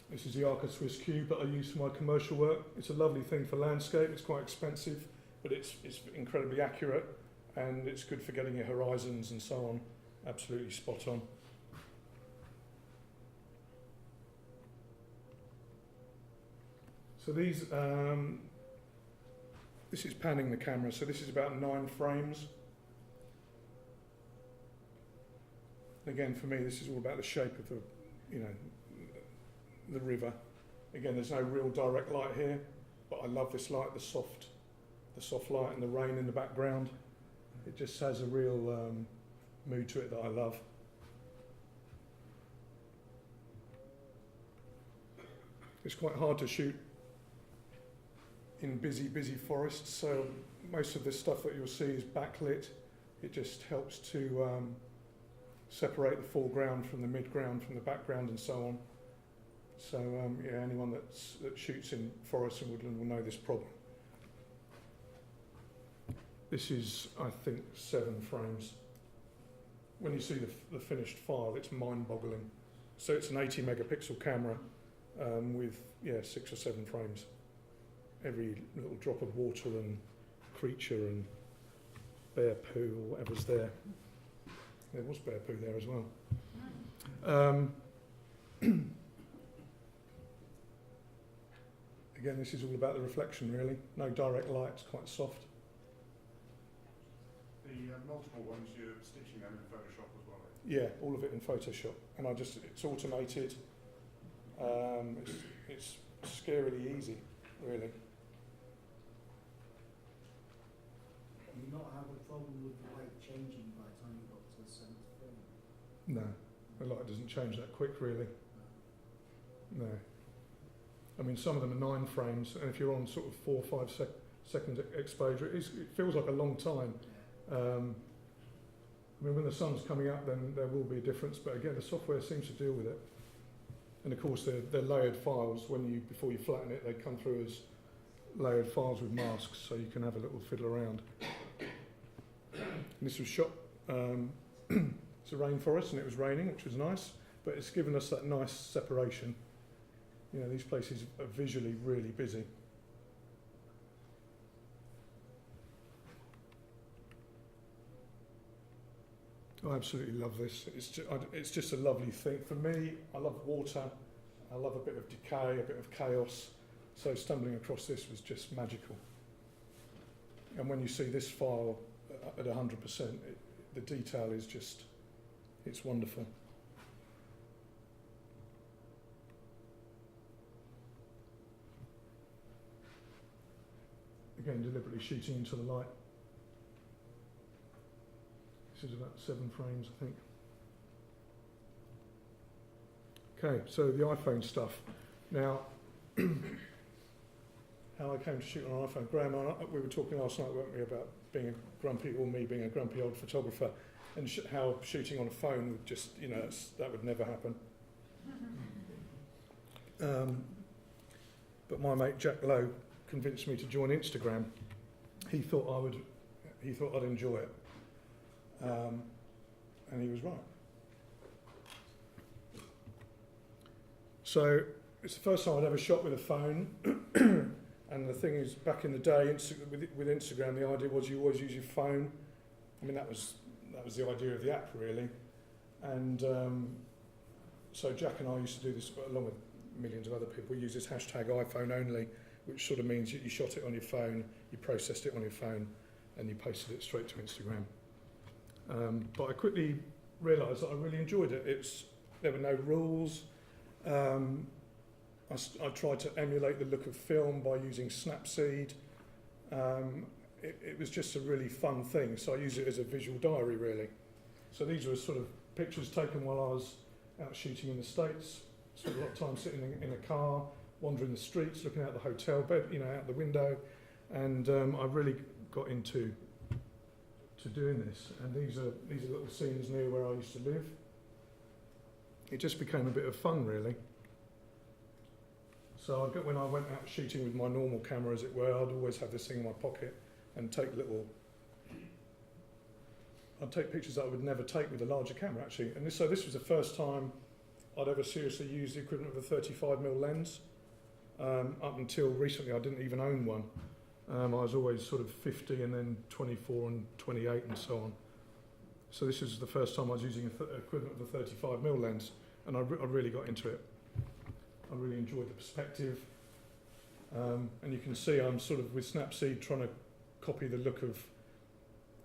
This is the Arca Swiss cube that I use for my commercial work. It's a lovely thing for landscape. It's quite expensive, but it's incredibly accurate, and it's good for getting your horizons and so on. Absolutely spot on. So these, this is panning the camera. So this is about 9 frames. Again, for me, this is all about the shape of the river. Again, there's no real direct light here, but I love this light, the soft light and the rain in the background. It just has a real mood to it that I love. It's quite hard to shoot in busy forests, so most of the stuff that you'll see is backlit. It just helps to separate the foreground from the midground, from the background and so on. So yeah, anyone that shoots in forest and woodland will know this problem. This is, I think, 7 frames. When you see the finished file, it's mind-boggling. So it's an 80 megapixel camera with 6 or 7 frames. Every little drop of water and creature and bear poo or whatever's there. There was bear poo there as well. Again, this is all about the reflection, really. No direct light, it's quite soft. The multiple ones, you're stitching them in Photoshop as well? Yeah, all of it in Photoshop. And it's automated. It's scarily easy, really. Do you not have a problem with the light changing by the time you got to the 7th frame? No, the light doesn't change that quick, really. No. I mean, some of them are 9 frames, and if you're on sort of 4 or 5 second exposure, it feels like a long time. I mean, when the sun's coming up, then there will be a difference, but again, the software seems to deal with it. And of course, they're layered files. Before you flatten it, they come through as layered files with masks, so you can have a little fiddle around. And this was shot. It's a rainforest, and it was raining, which was nice, but it's given us that nice separation. You know, these places are visually really busy. I absolutely love this. It's just a lovely thing. For me, I love water. I love a bit of decay, a bit of chaos. So stumbling across this was just magical. And when you see this file at 100%, the detail is just, it's wonderful. Again, deliberately shooting into the light. This is about 7 frames, I think. Okay, so the iPhone stuff. Now, how I came to shoot on an iPhone. Graham, we were talking last night, weren't we, about being a grumpy, or me being a grumpy old photographer, and how shooting on a phone would just, that would never happen. But my mate Jack Lowe convinced me to join Instagram. He thought I'd enjoy it, and he was right. So it's the first time I'd ever shot with a phone, and the thing is, back in the day, with Instagram, the idea was you always use your phone. I mean, that was the idea of the app, really. And so Jack and I used to do this, along with millions of other people. We use this hashtag iPhone only, which sort of means that you shot it on your phone, you processed it on your phone, and you posted it straight to Instagram. But I quickly realised that I really enjoyed it. There were no rules. I tried to emulate the look of film by using Snapseed. It was just a really fun thing, so I use it as a visual diary, really. So these were sort of pictures taken while I was out shooting in the States. Spent a lot of time sitting in a car, wandering the streets, looking out the hotel bed, out the window, and I really got into doing this. And these are little scenes near where I used to live. It just became a bit of fun, really. So when I went out shooting with my normal camera, as it were, I'd always have this thing in my pocket and I'd take pictures that I would never take with a larger camera, actually. And so this was the first time I'd ever seriously used the equivalent of a 35mm lens. Up until recently, I didn't even own one. I was always sort of 50 and then 24 and 28 and so on. So this is the first time I was using an equivalent of a 35mm lens, and I really got into it. I really enjoyed the perspective. And you can see I'm sort of, with Snapseed, trying to copy the look of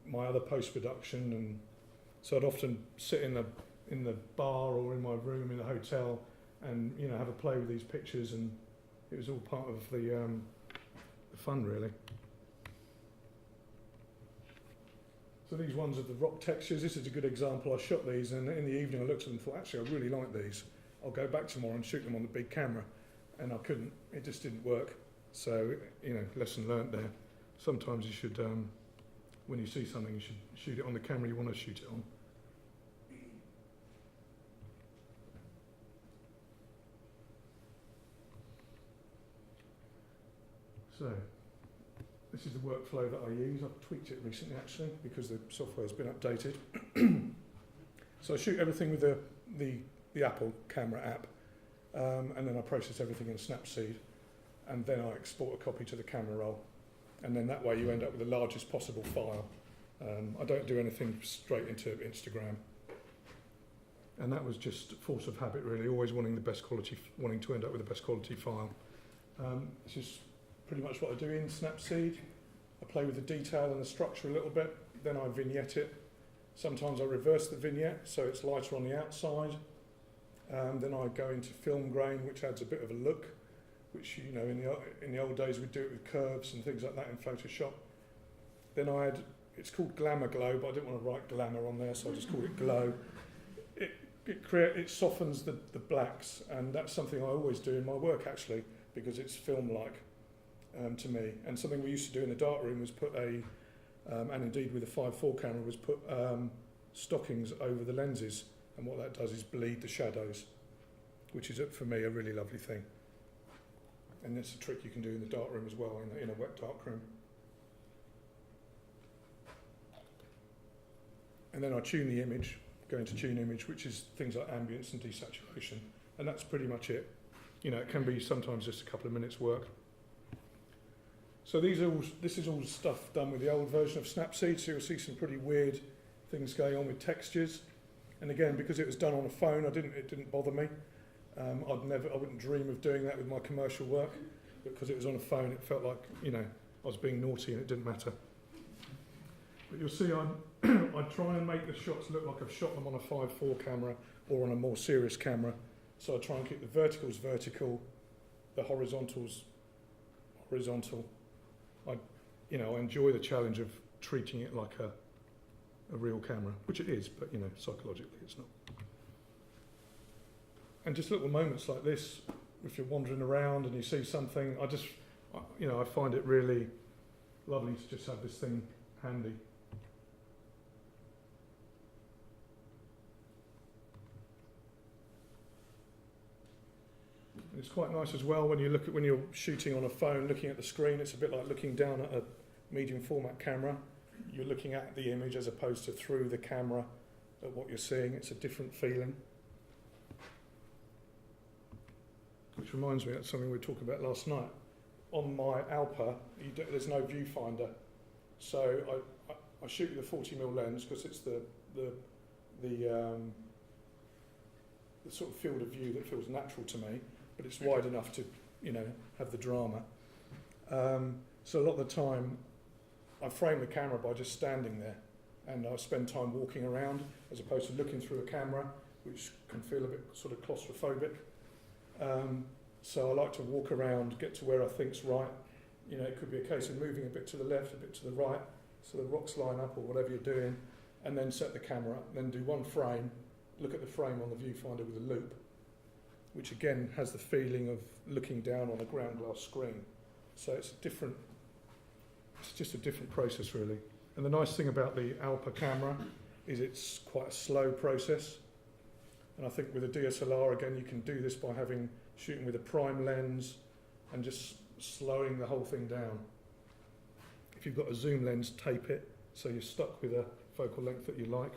my other post-production. And so I'd often sit in the bar or in my room in a hotel and, you know, have a play with these pictures, and it was all part of the fun, really. So these ones are the rock textures. This is a good example. I shot these, and in the evening I looked at them and thought, actually, I really like these. I'll go back tomorrow and shoot them on the big camera. And I couldn't. It just didn't work. So, you know, lesson learnt there. Sometimes you should, when you see something, you should shoot it on the camera you want to shoot it on. So, this is the workflow that I use. I've tweaked it recently, actually, because the software's been updated. So I shoot everything with the Apple camera app, and then I process everything in Snapseed, and then I export a copy to the camera roll, and then that way you end up with the largest possible file. I don't do anything straight into Instagram, and that was just force of habit, really, always wanting the best quality, wanting to end up with the best quality file. This is pretty much what I do in Snapseed. I play with the detail and the structure a little bit, then I vignette it. Sometimes I reverse the vignette so it's lighter on the outside. Then I go into film grain, which adds a bit of a look, which, you know, in the old days we'd do it with curves and things like that in Photoshop. Then I add, it's called Glamour Glow, but I didn't want to write glamour on there, so I just called it Glow. It softens the blacks, and that's something I always do in my work, actually, because it's film-like to me. And something we used to do in the darkroom was put and indeed with a 5.4 camera, was put stockings over the lenses. And what that does is bleed the shadows, which is, for me, a really lovely thing. And that's a trick you can do in the darkroom as well, in a wet darkroom. And then I tune the image, go into tune image, which is things like ambience and desaturation. And that's pretty much it. You know, it can be sometimes just a couple of minutes work. So this is all stuff done with the old version of Snapseed, so you'll see some pretty weird things going on with textures. And again, because it was done on a phone, it didn't bother me. I wouldn't dream of doing that with my commercial work, but because it was on a phone, it felt like, you know, I was being naughty and it didn't matter. But you'll see I try and make the shots look like I've shot them on a 5.4 camera or on a more serious camera. So I try and keep the verticals vertical, the horizontals horizontal. I enjoy the challenge of treating it like a real camera, which it is, but, you know, psychologically it's not. And just little moments like this, if you're wandering around and you see something, I find it really lovely to just have this thing handy. And it's quite nice as well when you're shooting on a phone, looking at the screen. It's a bit like looking down at a medium format camera. You're looking at the image as opposed to through the camera at what you're seeing. It's a different feeling. Which reminds me, that's something we talked about last night. On my Alpa, there's no viewfinder. So I shoot with a 40mm lens because it's the sort of field of view that feels natural to me, but it's wide enough to, you know, have the drama. So a lot of the time, I frame the camera by just standing there, and I spend time walking around as opposed to looking through a camera, which can feel a bit sort of claustrophobic. So I like to walk around, get to where I think's right. You know, it could be a case of moving a bit to the left, a bit to the right, so the rocks line up or whatever you're doing, and then set the camera up, then do one frame, look at the frame on the viewfinder with a loop, which again has the feeling of looking down on a ground glass screen. So it's just a different process, really. And the nice thing about the Alpa camera is it's quite a slow process. And I think with a DSLR, again, you can do this by shooting with a prime lens and just slowing the whole thing down. If you've got a zoom lens, tape it so you're stuck with a focal length that you like.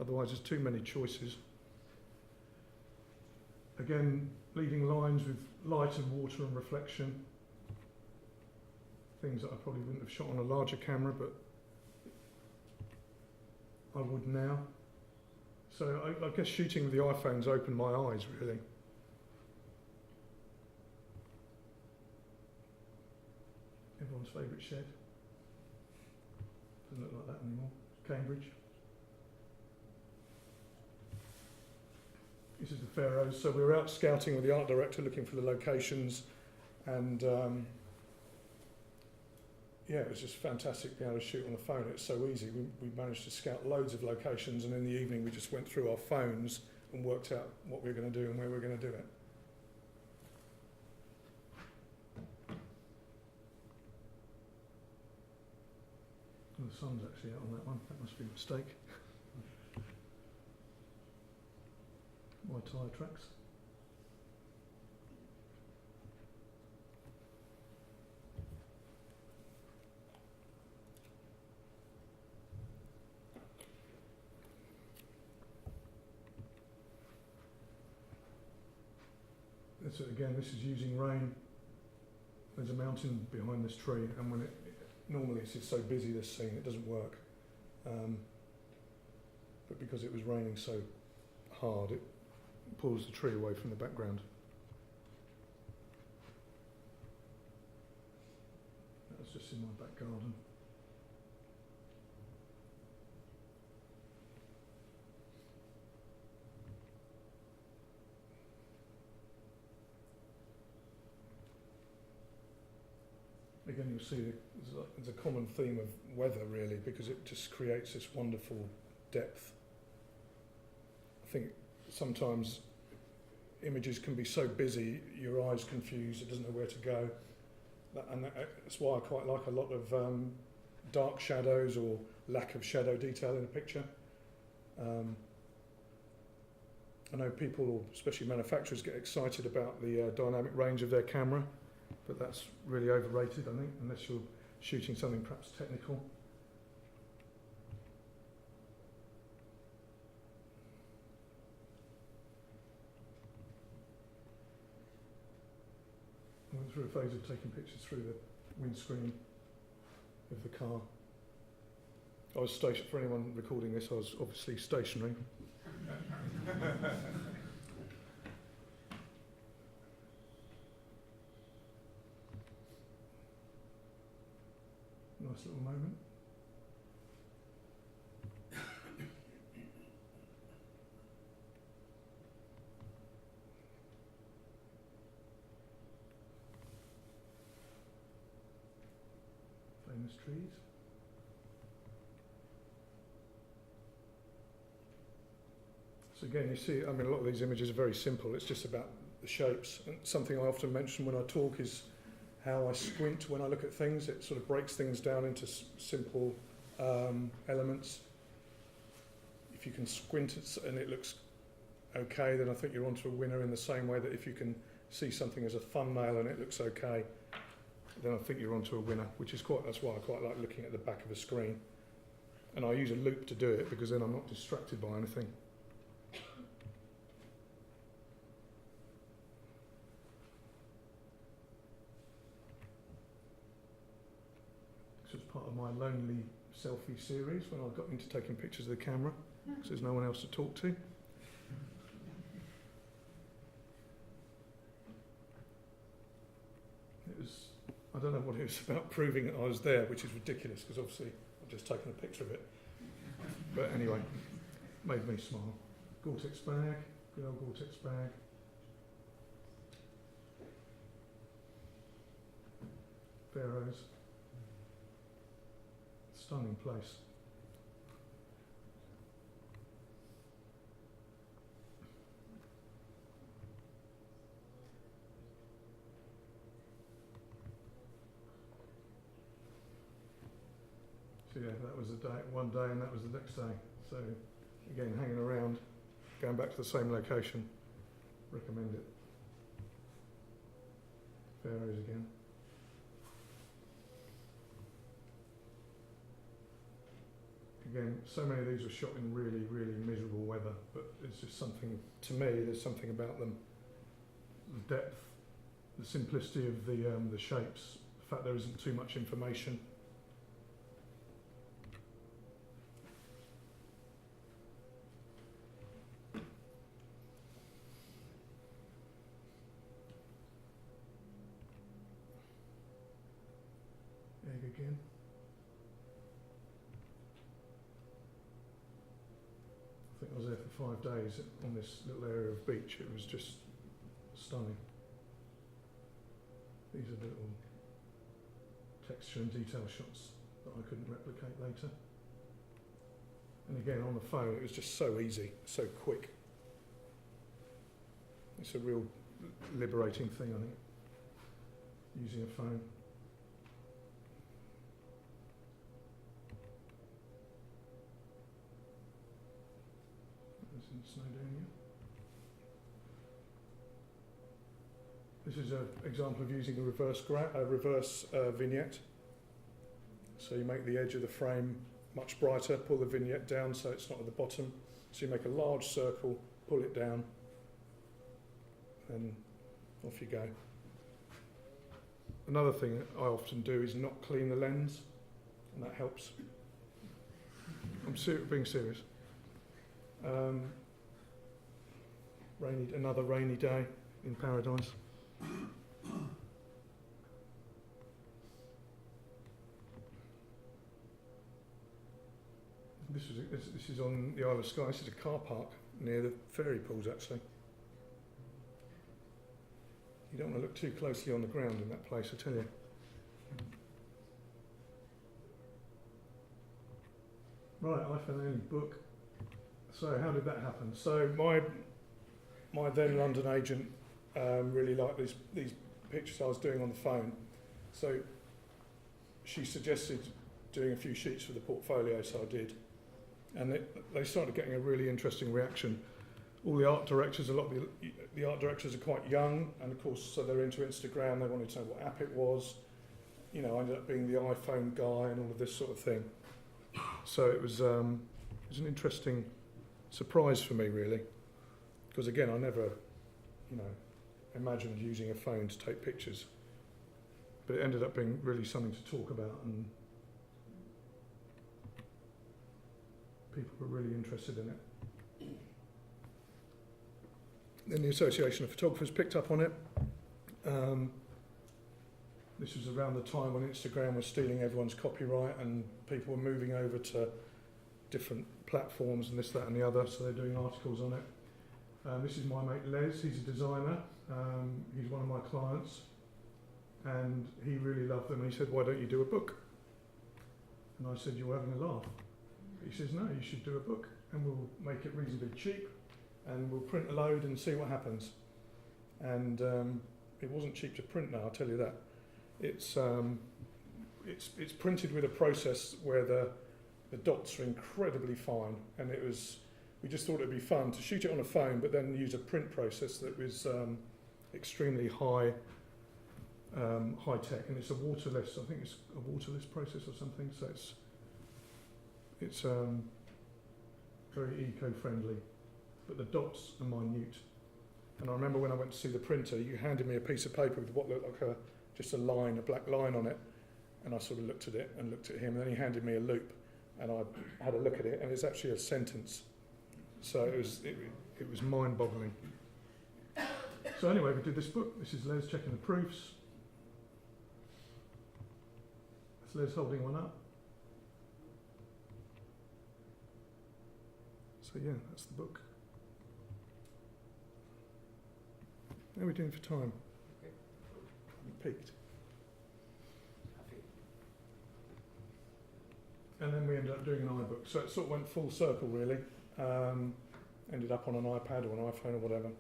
Otherwise there's too many choices. Again, leading lines with light and water and reflection. Things that I probably wouldn't have shot on a larger camera, but I would now. So I guess shooting with the iPhones opened my eyes, really. Everyone's favourite shed. Doesn't look like that anymore. Cambridge. This is the Faroes. So we were out scouting with the art director, looking for the locations, and yeah, it was just fantastic being able to shoot on the phone. It's so easy. We managed to scout loads of locations, and in the evening we just went through our phones and worked out what we were going to do and where we were going to do it. Oh, the sun's actually out on that one. That must be a mistake. My tyre tracks. So again, this is using rain. There's a mountain behind this tree, and when normally it's just so busy, this scene, it doesn't work. But because it was raining so hard, it pulls the tree away from the background. That was just in my back garden. Again, you'll see there's a common theme of weather, really, because it just creates this wonderful depth. I think sometimes images can be so busy, your eye's confused, it doesn't know where to go. That's why I quite like a lot of dark shadows or lack of shadow detail in a picture. I know people, especially manufacturers, get excited about the dynamic range of their camera, but that's really overrated, I think, unless you're shooting something perhaps technical. I went through a phase of taking pictures through the windscreen of the car. I was stationed, for anyone recording this, I was obviously stationary. Nice little moment. Famous trees. So again, you see, I mean, a lot of these images are very simple. It's just about the shapes. And something I often mention when I talk is how I squint when I look at things. It sort of breaks things down into simple elements. If you can squint and it looks okay, then I think you're onto a winner, in the same way that if you can see something as a thumbnail and it looks okay, then I think you're onto a winner, that's why I quite like looking at the back of a screen. And I use a loop to do it, because then I'm not distracted by anything. This was part of my lonely selfie series when I got into taking pictures of the camera, because there's no one else to talk to. I don't know what it was about proving that I was there, which is ridiculous, because obviously I've just taken a picture of it. But anyway, made me smile. Gore-Tex bag, good old Gore-Tex bag. Faroes. Stunning place. So yeah, that was one day, and that was the next day. So again, hanging around, going back to the same location, recommend it. Pharaohs again. Again, so many of these were shot in really, really miserable weather, but it's just something, to me, there's something about them. The depth, the simplicity of the shapes, the fact there isn't too much information. Egg again. I think I was there for 5 days on this little area of beach. It was just stunning. These are the little texture and detail shots that I couldn't replicate later. And again, on the phone, it was just so easy, so quick. It's a real liberating thing, I think, using a phone. There's in Snowdonia. This is an example of using a reverse vignette. So you make the edge of the frame much brighter, pull the vignette down so it's not at the bottom. So you make a large circle, pull it down, and off you go. Another thing I often do is not clean the lens, and that helps. I'm being serious. Another rainy day in paradise. This is on the Isle of Skye. This is a car park near the ferry pools, actually. You don't want to look too closely on the ground in that place, I tell you. Right, iPhone only book. So how did that happen? So my then London agent really liked these pictures I was doing on the phone. So she suggested doing a few sheets for the portfolio, so I did. And they started getting a really interesting reaction. All the art directors, a lot of the art directors are quite young, and of course, so they're into Instagram, they wanted to know what app it was. You know, I ended up being the iPhone guy and all of this sort of thing. So it was an interesting surprise for me, really. Because again, I never, imagined using a phone to take pictures. But it ended up being really something to talk about, and people were really interested in it. Then the Association of Photographers picked up on it. This was around the time when Instagram was stealing everyone's copyright and people were moving over to different platforms and this, that and the other, so they're doing articles on it. This is my mate Les, he's a designer, he's one of my clients, and he really loved them, and he said, why don't you do a book? And I said, you're having a laugh. He says, no, you should do a book, and we'll make it reasonably cheap, and we'll print a load and see what happens. And it wasn't cheap to print now, I'll tell you that. It's printed with a process where the dots are incredibly fine, and we just thought it'd be fun to shoot it on a phone, but then use a print process that was extremely high tech, and it's a waterless. I think it's a waterless process or something. So it's very eco-friendly, but the dots are minute. And I remember when I went to see the printer, you handed me a piece of paper with what looked like just a black line on it, and I sort of looked at it and looked at him, and then he handed me a loop, and I had a look at it, and it's actually a sentence. So it was mind-boggling. So anyway, we did this book. This is Les checking the proofs. That's Les holding one up. So yeah, that's the book. How are we doing for time? Okay. We peaked. And then we ended up doing an iBook. So it sort of went full circle, really. Ended up on an iPad or an iPhone or whatever.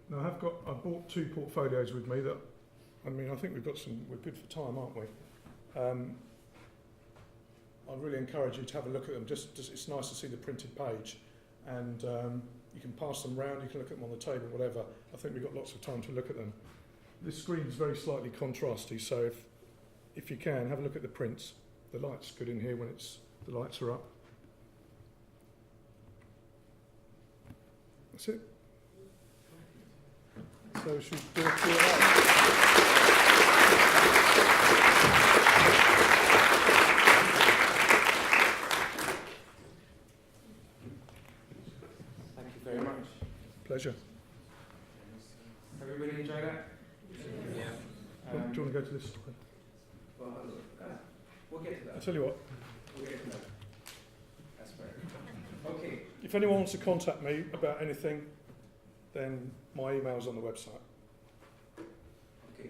Now I bought 2 portfolios with me that, I think we're good for time, aren't we? I really encourage you to have a look at them. Just it's nice to see the printed page, and you can pass them round, you can look at them on the table, whatever. I think we've got lots of time to look at them. This screen is very slightly contrasty, so if you can, have a look at the prints. The light's good in here when the lights are up. That's it. So should we do a Q&A? Thank you very much. Pleasure. Everybody enjoy that? Yeah. Do you want to go to this? Well, we'll get to that. I'll tell you what, We'll get to that. That's fair. Okay. if anyone wants to contact me about anything, then my email's on the website. Okay.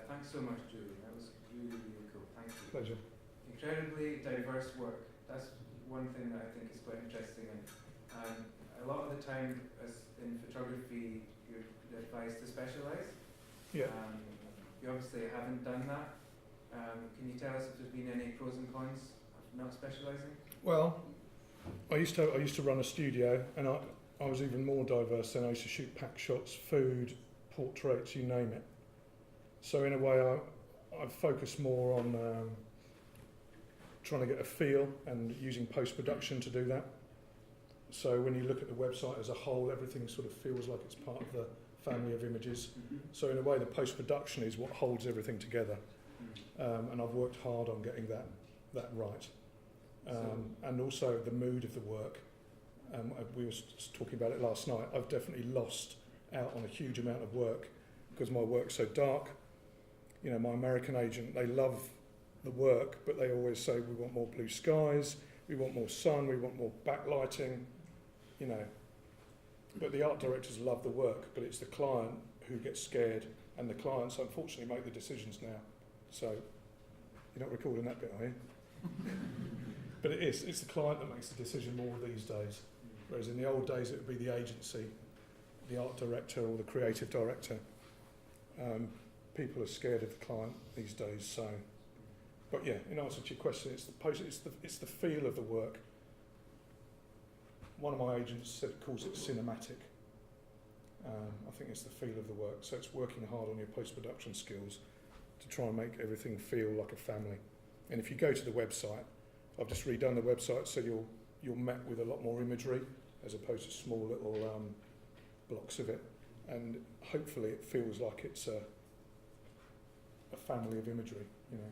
Thanks so much, Julian. That was really, really cool. Thank you. Pleasure. Incredibly diverse work. That's one thing that I think is quite interesting. And a lot of the time, as in photography, you're advised to specialise. Yeah. You obviously haven't done that. Can you tell us if there's been any pros and cons of not specialising? Well, I used to run a studio, and I was even more diverse then. I used to shoot pack shots, food, portraits, you name it. So in a way, I've focused more on trying to get a feel and using post-production to do that. So when you look at the website as a whole, everything sort of feels like it's part of the family of images. So in a way, the post-production is what holds everything together. And I've worked hard on getting that right. And also the mood of the work. We were talking about it last night. I've definitely lost out on a huge amount of work because my work's so dark. You know, my American agent, they love the work, but they always say we want more blue skies, we want more sun, we want more backlighting, you know. But the art directors love the work, but it's the client who gets scared, and the clients unfortunately make the decisions now. So you're not recording that bit, are you? But it's the client that makes the decision more these days. Whereas in the old days it would be the agency, the art director or the creative director. People are scared of the client these days. So, but yeah, in answer to your question, it's the feel of the work. One of my agents calls it cinematic. I think it's the feel of the work. So it's working hard on your post-production skills to try and make everything feel like a family. And if you go to the website, I've just redone the website, so you're met with a lot more imagery as opposed to small little blocks of it. And hopefully it feels like it's a family of imagery, you know.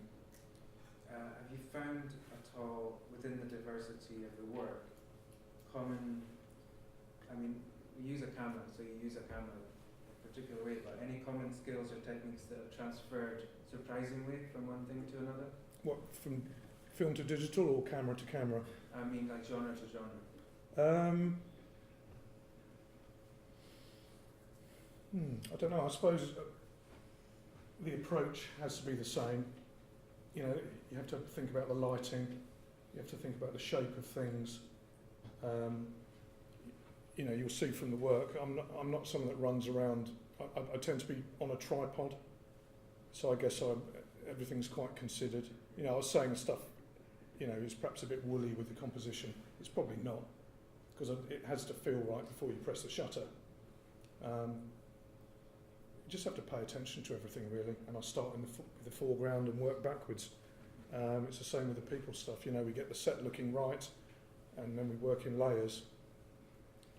Have you found at all, within the diversity of the work, common, I mean, we use a camera, so you use a camera a particular way, but any common skills or techniques that have transferred surprisingly from one thing to another? What, from film to digital or camera to camera? I mean, like genre to genre. I don't know, I suppose the approach has to be the same. You know, you have to think about the lighting, you have to think about the shape of things. You know, you'll see from the work, I'm not someone that runs around. I tend to be on a tripod, so I guess everything's quite considered. You know, I was saying stuff, you know, is perhaps a bit woolly with the composition. It's probably not, because it has to feel right before you press the shutter. You just have to pay attention to everything, really, and I start in the foreground and work backwards. It's the same with the people stuff. You know, we get the set looking right, and then we work in layers.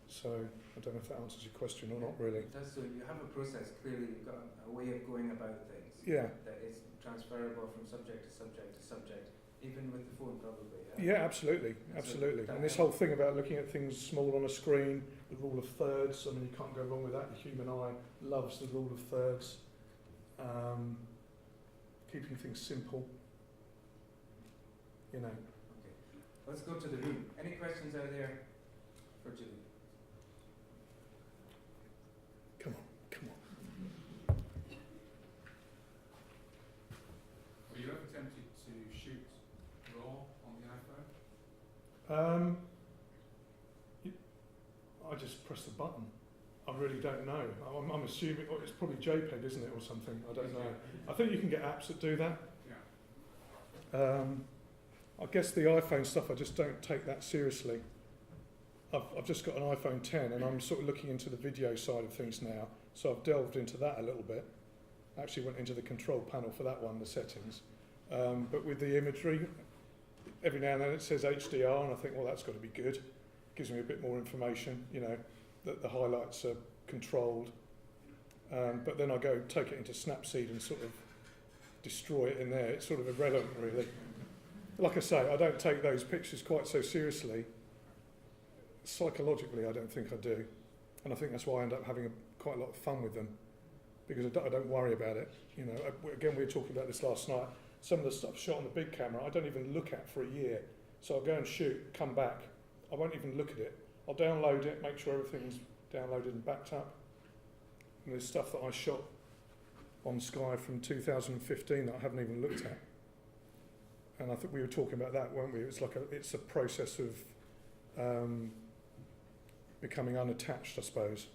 So I don't know if that answers your question or not, really. It does. So you have a process. Clearly, you've got a way of going about things. Yeah. That is transferable from subject to subject to subject, even with the phone, probably. Yeah, absolutely, absolutely. And this whole thing about looking at things small on a screen, the rule of thirds. I mean, you can't go wrong with that. The human eye loves the rule of thirds. Keeping things simple. You know. Okay. Let's go to the room. Any questions out there for Julie? Come on. Were you ever tempted to shoot raw on the iPhone? I just press the button. I really don't know. I'm assuming it's probably JPEG, isn't it, or something? I don't know. I think you can get apps that do that. Yeah. I guess the iPhone stuff, I just don't take that seriously. I've just got an iPhone 10 and I'm sort of looking into the video side of things now. So I've delved into that a little bit. Actually went into the control panel for that one, the settings. But with the imagery, every now and then it says HDR, and I think, well, that's got to be good. Gives me a bit more information, you know, that the highlights are controlled. But then I go take it into Snapseed and sort of destroy it in there. It's sort of irrelevant, really. Like I say, I don't take those pictures quite so seriously. Psychologically, I don't think I do. And I think that's why I end up having quite a lot of fun with them, because I don't worry about it. You know, again, we were talking about this last night. Some of the stuff shot on the big camera, I don't even look at for a year. So I'll go and shoot, come back. I won't even look at it. I'll download it, make sure everything's downloaded and backed up. And there's stuff that I shot on Sky from 2015 that I haven't even looked at. And I think we were talking about that, weren't we? It's a process of becoming unattached, I suppose.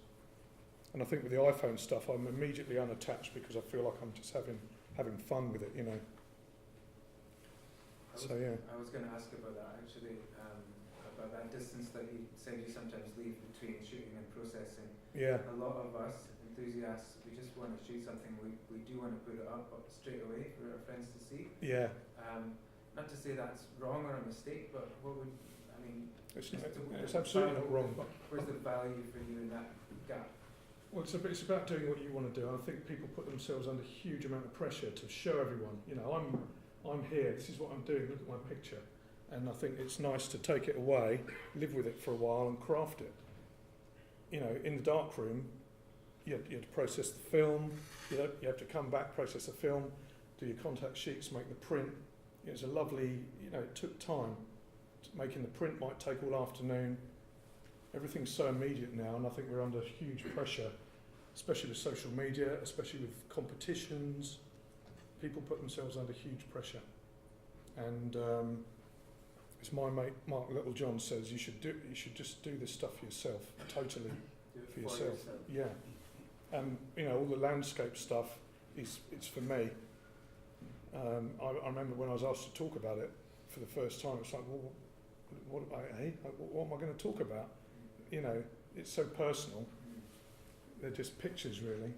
And I think with the iPhone stuff, I'm immediately unattached because I feel like I'm just having fun with it, you know. I was going to ask about that actually, about that distance that you said you sometimes leave between shooting and processing. Yeah. A lot of us enthusiasts, we just want to shoot something, we do want to put it up straight away for our friends to see. Yeah. Not to say that's wrong or a mistake, but what would, I mean, it's absolutely not wrong. But where's the value for you in that gap? Well, it's about doing what you want to do. I think people put themselves under a huge amount of pressure to show everyone, you know, I'm here, this is what I'm doing, look at my picture. And I think it's nice to take it away, live with it for a while and craft it. You know, in the darkroom, you have to process the film, you have to come back, process the film, do your contact sheets, make the print. It was a lovely, you know, it took time. Making the print might take all afternoon. Everything's so immediate now, and I think we're under huge pressure, especially with social media, especially with competitions. People put themselves under huge pressure. And as my mate Mark Littlejohn says, you should just do this stuff yourself, totally for yourself. Yeah. And you know, all the landscape stuff it's for me. I remember when I was asked to talk about it for the first time, it's like, well, what am I going to talk about? You know, it's so personal. They're just pictures, really.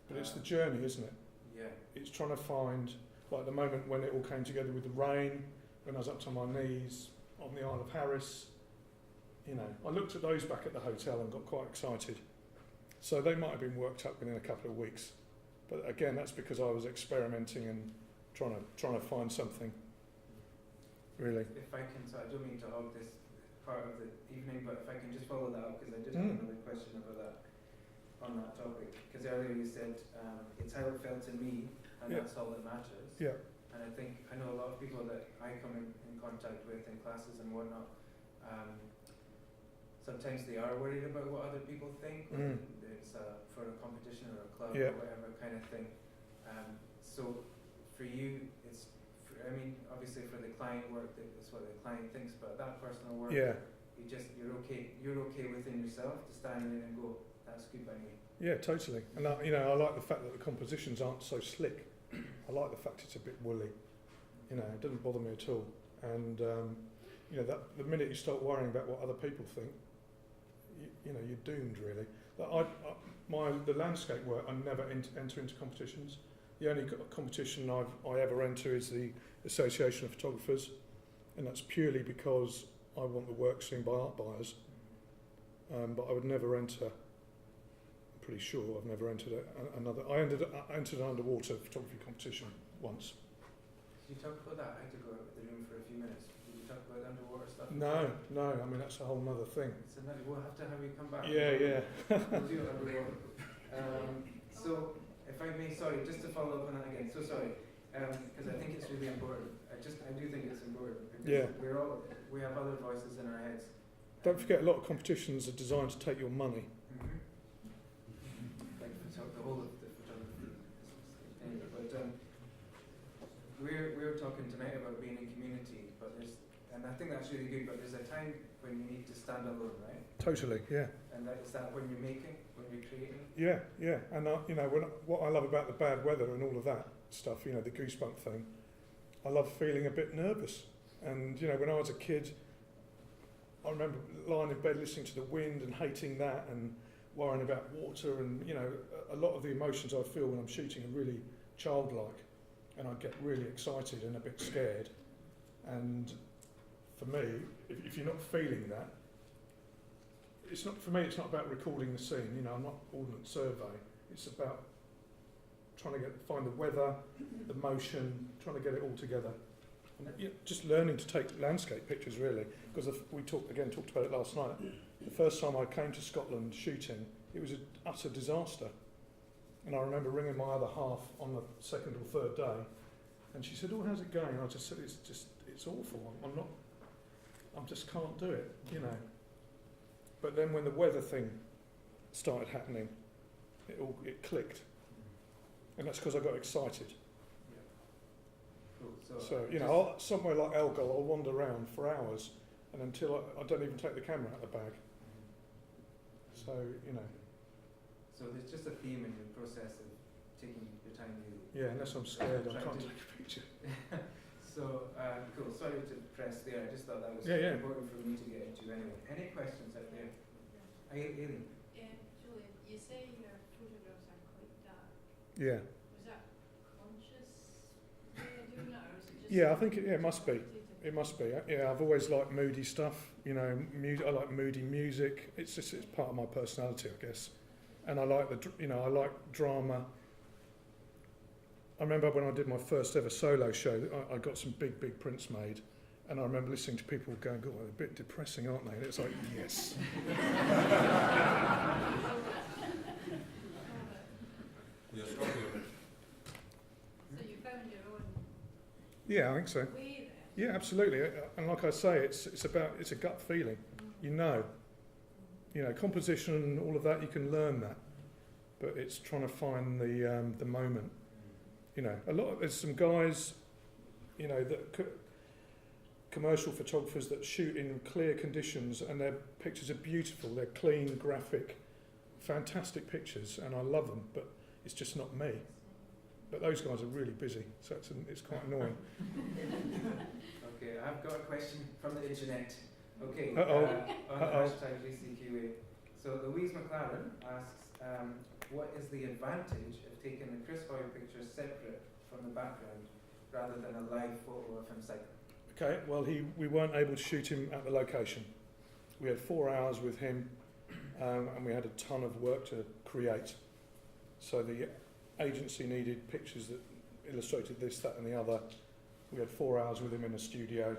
But it's the journey, isn't it? Yeah. It's trying to find, like the moment when it all came together with the rain, when I was up to my knees on the Isle of Harris. You know, I looked at those back at the hotel and got quite excited. So they might have been worked up within a couple of weeks. But again, that's because I was experimenting and trying to find something. Really. If I can, so I don't mean to hog this part of the evening, but if I can just follow that up, because I did have another question about that, on that topic. Because earlier you said it's how it felt to me, and that's all that matters. Yeah. And I think, I know a lot of people that I come in contact with in classes and whatnot, sometimes they are worried about what other people think, it's for a competition or a club or whatever kind of thing. So for you, it's, I mean, obviously for the client work, it's what the client thinks, but that personal work, you're okay within yourself to stand in and go, that's good by me. Yeah, totally. And I like the fact that the compositions aren't so slick. I like the fact it's a bit woolly. You know, it doesn't bother me at all. And you know, that the minute you start worrying about what other people think, you know, you're doomed, really. The landscape work, I never enter into competitions. The only competition I ever enter is the Association of Photographers, and that's purely because I want the work seen by art buyers. But I would never enter. I'm pretty sure I've never entered another. I entered an underwater photography competition once. Did you talk about that? I had to go out of the room for a few minutes. Did you talk about underwater stuff? No. I mean, that's a whole other thing. So we'll have to have you come back. Yeah. We'll do it underwater. So, if I may, sorry, just to follow up on that again. So sorry, because I think it's really important. I do think it's important because we have other voices in our heads. Don't forget, a lot of competitions are designed to take your money. Like the whole of the photography. Anyway, but we're talking tonight about being in community, and I think that's really good. But there's a time when you need to stand alone, right? Totally, yeah. And is that when you're making, when you're creating? Yeah. And you know, what I love about the bad weather and all of that stuff, you know, the goosebump thing, I love feeling a bit nervous. And you know, when I was a kid, I remember lying in bed listening to the wind and hating that and worrying about water, and you know, a lot of the emotions I feel when I'm shooting are really childlike, and I get really excited and a bit scared. And for me, if you're not feeling that, it's not, for me, it's not about recording the scene. You know, I'm not Ordnance Survey. It's about trying to find the weather, the motion, trying to get it all together. And just learning to take landscape pictures, really, because we talked about it last night. The first time I came to Scotland shooting, it was an utter disaster. And I remember ringing my other half on the second or third day, and she said, "Oh, how's it going?" And I just said, "It's awful. I just can't do it, you know." But then when the weather thing started happening, it clicked, and that's because I got excited. Cool. So you know, somewhere like Elgol, I'll wander around for hours, and until I don't even take the camera out of the bag. So you know. So there's just a theme in your process of taking your time. Yeah, unless I'm scared, I can't take a picture. So cool. Sorry to press there. I just thought that was important for me to get into anyway. Any questions out there? Aileen? Julian, you say your photographs are quite dark. Yeah. Was that conscious way of doing it, or is it just? Yeah, I think it must be. It must be. Yeah, I've always liked moody stuff. You know, I like moody music. It's part of my personality, I guess. And I like I like drama. I remember when I did my first ever solo show, I got some big prints made, and I remember listening to people going, "God, they're a bit depressing, aren't they?" And it's like, yes. So you found your own Yeah, I think so. way there. Yeah, absolutely. And like I say, it's a gut feeling. You know, composition and all of that, you can learn that, but it's trying to find the moment. You know, there's some guys, you know, commercial photographers that shoot in clear conditions, and their pictures are beautiful. They're clean, graphic, fantastic pictures, and I love them. But it's just not me. But those guys are really busy, so it's quite annoying. Okay, I've got a question from the internet. Okay, Uh-oh. On the hashtag GCQA. So Louise McLaren asks, what is the advantage of taking the Chris Hoy pictures separate from the background rather than a live photo of him cycling? Okay, well, we weren't able to shoot him at the location. We had 4 hours with him, and we had a ton of work to create. So the agency needed pictures that illustrated this, that and the other. We had 4 hours with him in a studio,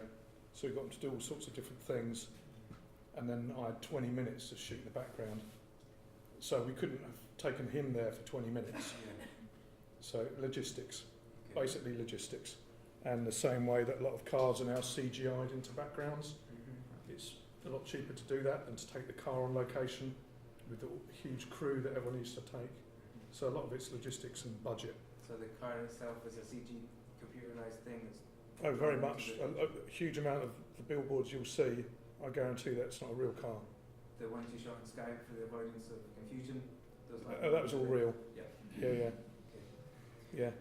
so we got him to do all sorts of different things. And then I had 20 minutes to shoot the background. So we couldn't have taken him there for 20 minutes. So logistics, basically logistics. And the same way that a lot of cars are now CGI'd into backgrounds, it's a lot cheaper to do that than to take the car on location with the huge crew that everyone needs to take. So a lot of it's logistics and budget. So the car itself is a CG computerized thing? Oh, very much. A huge amount of the billboards you'll see, I guarantee that's not a real car. The ones you shot on Skype for the avoidance of confusion? That was all real. Yeah. Yeah. Okay. Yeah.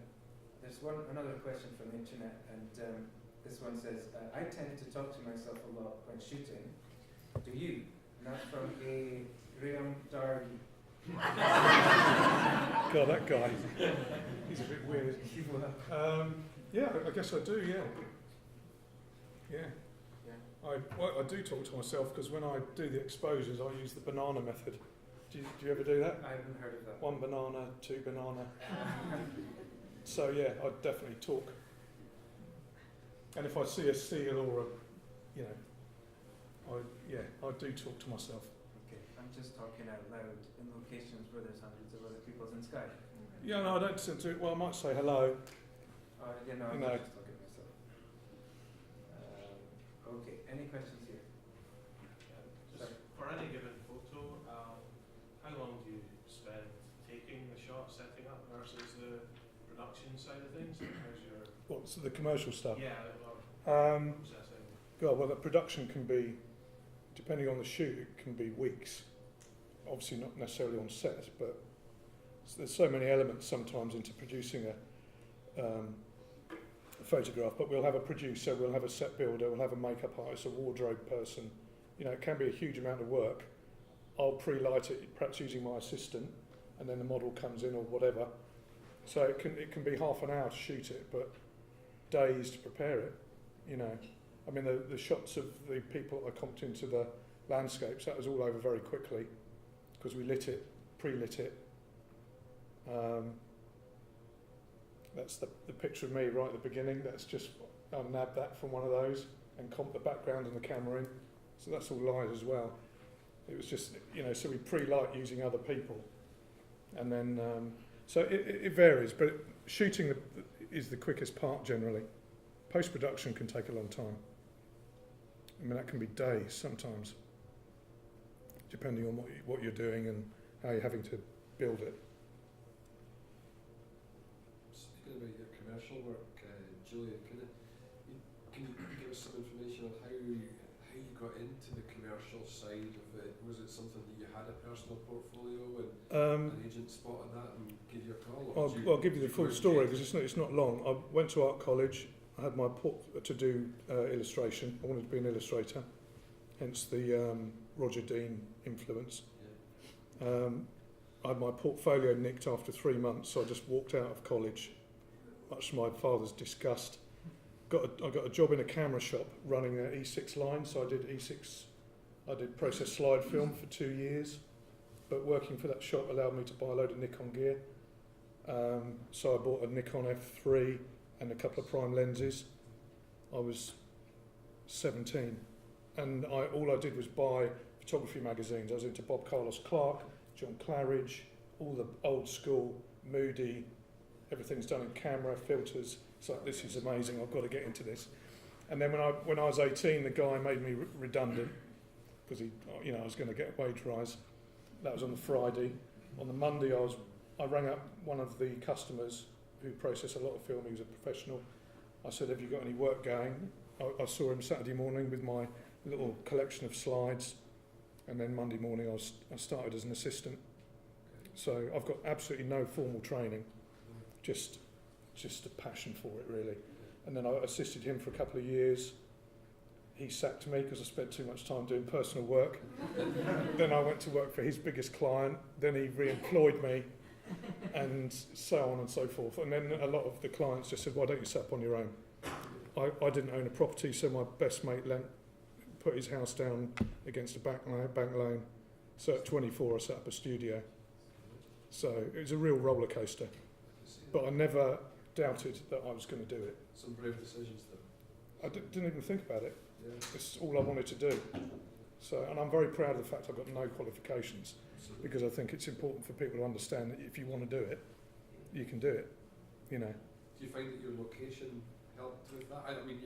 There's another question from the internet, and this one says, I tend to talk to myself a lot when shooting. Do you? And that's from a Graham Darby. God, that guy. He's a bit weird. Yeah, I guess I do, yeah. I do talk to myself, because when I do the exposures, I use the banana method. Do you ever do that? I haven't heard of that. 1 banana, 2 banana. So yeah, I definitely talk. And if I see a seal or I do talk to myself. Okay, I'm just talking out loud in locations where there's hundreds of other people in Skype. Yeah, no, I don't tend to. Well, I might say hello. I'm just talking to myself. Okay, any questions here? Just for any given photo, how long do you spend taking the shot, setting up, versus the production side of things? How's your... What's the commercial stuff? Yeah, processing. God, well, the production can be, depending on the shoot, it can be weeks. Obviously not necessarily on set, but there's so many elements sometimes into producing a photograph. But we'll have a producer, we'll have a set builder, we'll have a makeup artist, a wardrobe person, you know, it can be a huge amount of work. I'll pre-light it, perhaps using my assistant, and then the model comes in or whatever. So it can be half an hour to shoot it, but days to prepare it, you know. I mean, the shots of the people I comped into the landscapes, that was all over very quickly because we lit it, pre-lit it. That's the picture of me right at the beginning. That's just, I nabbed that from one of those and comped the background and the camera in. So that's all live as well. It was just, you know, so we pre-light using other people. And then, so it varies, but shooting is the quickest part generally. Post-production can take a long time. I mean, that can be days sometimes, depending on what you're doing and how you're having to build it. Speaking about your commercial work, Julian, can you give us some information on how you got into the commercial side of it? Was it something that you had a personal portfolio and an agent spotted that and gave you a call? I'll give you the full story because it's not long. I went to art college. I had my to do illustration. I wanted to be an illustrator, hence the Roger Dean influence. Yeah. I had my portfolio nicked after 3 months, so I just walked out of college, much to my father's disgust. I got a job in a camera shop running their E6 line, so I did E6. I did process slide film for 2 years, but working for that shop allowed me to buy a load of Nikon gear. So I bought a Nikon F3 and a couple of prime lenses. I was 17, and all I did was buy photography magazines. I was into Bob Carlos Clark, John Claridge, all the old school, Moody, everything's done in camera, filters. It's like, this is amazing, I've got to get into this. And then when I was 18, the guy made me redundant because I was going to get a wage rise. That was on the Friday. On the Monday, I rang up one of the customers who process a lot of film. He was a professional. I said, have you got any work going? I saw him Saturday morning with my little collection of slides, and then Monday morning I started as an assistant. So I've got absolutely no formal training, just a passion for it really. And then I assisted him for a couple of years. He sacked me because I spent too much time doing personal work. Then I went to work for his biggest client. Then he re-employed me, and so on and so forth. And then a lot of the clients just said, why don't you set up on your own? I didn't own a property, so my best mate put his house down against a bank loan. So at 24 I set up a studio. So it was a real roller coaster. But I never doubted that I was going to do it. Some brave decisions though. I didn't even think about it. Yeah. It's all I wanted to do. So, and I'm very proud of the fact I've got no qualifications, because I think it's important for people to understand that if you want to do it, you can do it, you know. Do you find that your location helped with that? I mean,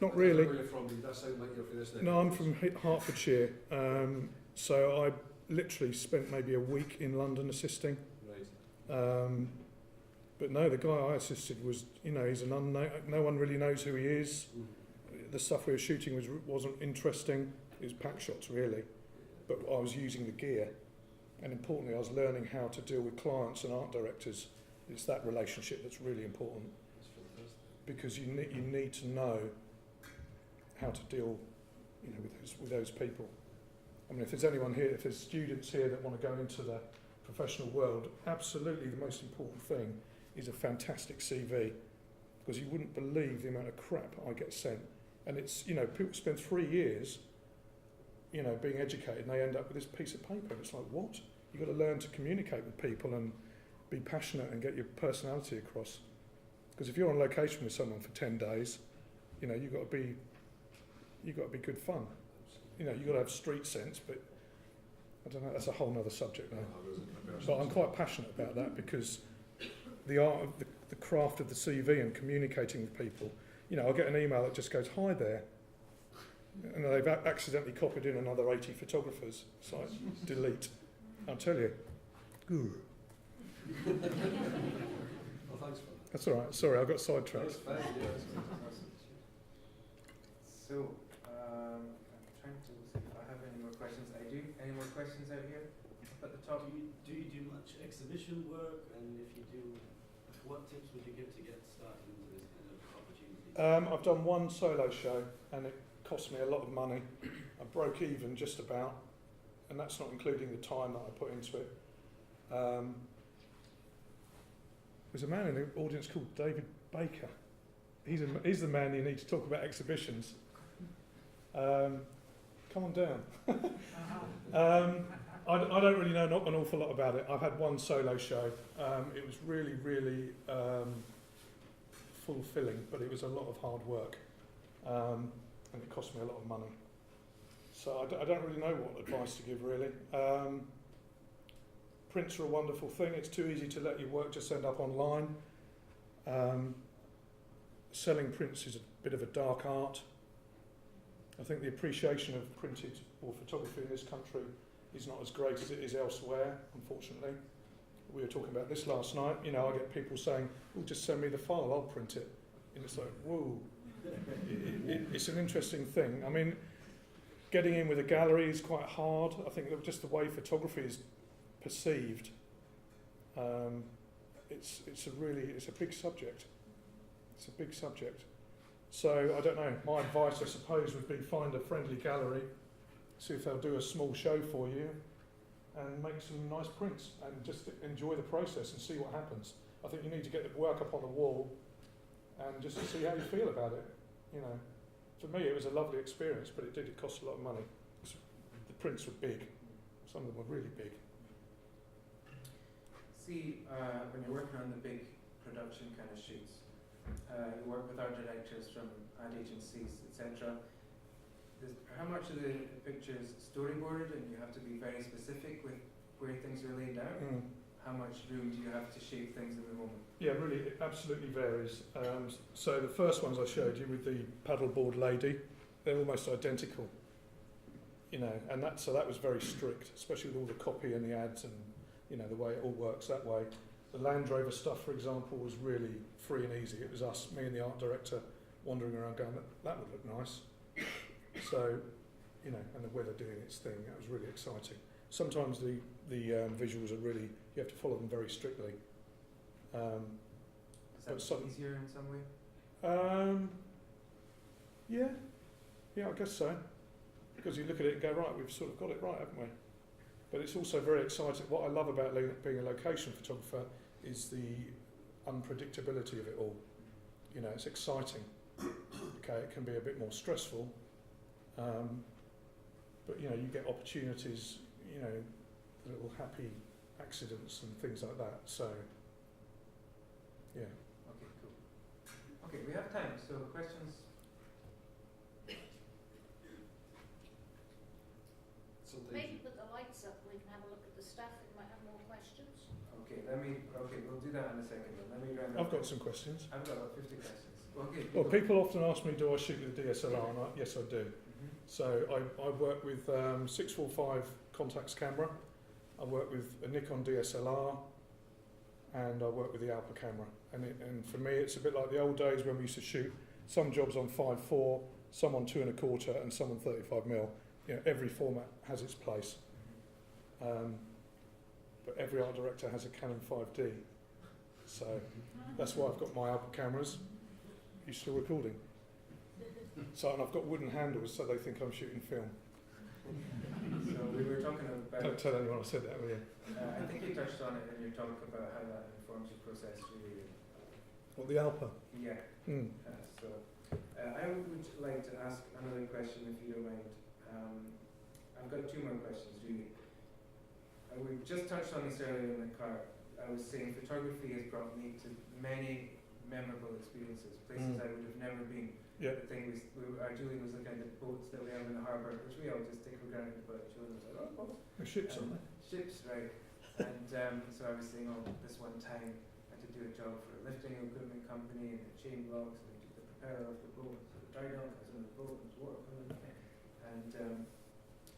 Not really. Where you're from, it does sound like you're from this neck. No, I'm from Hertfordshire. So I literally spent maybe a week in London assisting. Right. But no, the guy I assisted was, he's an unknown. No one really knows who he is. The stuff we were shooting wasn't interesting. It was pack shots really, but I was using the gear, and importantly, I was learning how to deal with clients and art directors. It's that relationship that's really important, because you need to know how to deal, with those people. I mean, if there's anyone here, if there's students here that want to go into the professional world, absolutely the most important thing is a fantastic CV, because you wouldn't believe the amount of crap I get sent. And it's, people spend 3 years, being educated, and they end up with this piece of paper. It's like, what? You've got to learn to communicate with people and be passionate and get your personality across. Because if you're on location with someone for 10 days, you've got to be good fun. You've got to have street sense, but I don't know, that's a whole other subject now. But I'm quite passionate about that, because the art of the craft of the CV and communicating with people. I'll get an email that just goes, hi there, and they've accidentally copied in another 80 photographers. It's like, delete. I'll tell you. Well, thanks for that. That's all right. Sorry, I got sidetracked. That's fine, yeah, that's fantastic. So, I'm trying to see if I have any more questions. I do. Any more questions out here? Up at the top. Do you do much exhibition work? And if you do, what tips would you give to get started into this kind of opportunity? I've done one solo show, and it cost me a lot of money. I broke even just about, and that's not including the time that I put into it. There's a man in the audience called David Baker. He's the man you need to talk about exhibitions. Come on down. I don't really know not an awful lot about it. I've had one solo show. It was really, really fulfilling, but it was a lot of hard work, and it cost me a lot of money. So I don't really know what advice to give, really. Prints are a wonderful thing. It's too easy to let your work just end up online. Selling prints is a bit of a dark art. I think the appreciation of printed or photography in this country is not as great as it is elsewhere, unfortunately. We were talking about this last night. You know, I get people saying, "Oh, just send me the file, I'll print it." And it's like, whoa. It's an interesting thing. I mean, getting in with a gallery is quite hard. I think that just the way photography is perceived, it's a big subject. It's a big subject. So I don't know. My advice, I suppose, would be find a friendly gallery, see if they'll do a small show for you, and make some nice prints, and just enjoy the process and see what happens. I think you need to get the work up on the wall, and just to see how you feel about it. You know, for me, it was a lovely experience, but it cost a lot of money. The prints were big. Some of them were really big. See, when you're working on the big production kind of shoots, you work with art directors from ad agencies, etc. How much of the picture is storyboarded, and you have to be very specific with where things are laid out? How much room do you have to shape things in the moment? Yeah, really, it absolutely varies. So the first ones I showed you with the paddleboard lady, they're almost identical. You know, and that was very strict, especially with all the copy and the ads and, you know, the way it all works that way. The Land Rover stuff, for example, was really free and easy. It was us, me and the art director, wandering around going, that would look nice. So, you know, and the weather doing its thing, that was really exciting. Sometimes the visuals are really, you have to follow them very strictly. Is that easier in some way? Yeah, I guess so. Because you look at it and go, right, we've sort of got it right, haven't we? But it's also very exciting. What I love about being a location photographer is the unpredictability of it all. You know, it's exciting. Okay, it can be a bit more stressful, but you know, you get opportunities. You know, little happy accidents and things like that. So, yeah. Okay, cool. Okay, we have time. So, questions. Maybe put the lights up, we can have a look at the stuff, we might have more questions. Okay, we'll do that in a second. Let me round I've got some questions. I've got about 50 questions. Okay. Well, people often ask me, do I shoot with a DSLR? And yes, I do. So I work with 645 Contax camera. I work with a Nikon DSLR, and I work with the Alpha camera. And for me, it's a bit like the old days when we used to shoot some jobs on 5.4, some on 2.25, and some on 35mm. You know, every format has its place, but every art director has a Canon 5D, so that's why I've got my Alpha cameras. You still recording? So, and I've got wooden handles, so they think I'm shooting film. So we were talking about. Don't tell anyone I said that, will you? I think you touched on it in your talk about how that informs your process, really. What, the Alpha? Yeah. I would like to ask another question, if you don't mind. I've got two more questions, really. We just touched on this earlier in the car. I was saying photography has brought me to many memorable experiences, places I would have never been. Yeah. The thing Julian was looking at the boats that we have in the harbour, which we all just take for granted, but Julian was like, oh, boats. The ships, aren't they? Ships, right. And so I was saying, this one time I had to do a job for a lifting equipment company, and the chain blocks, and they took the propeller off the boat, so the dry dock, I was on the boat, and it was water coming in. And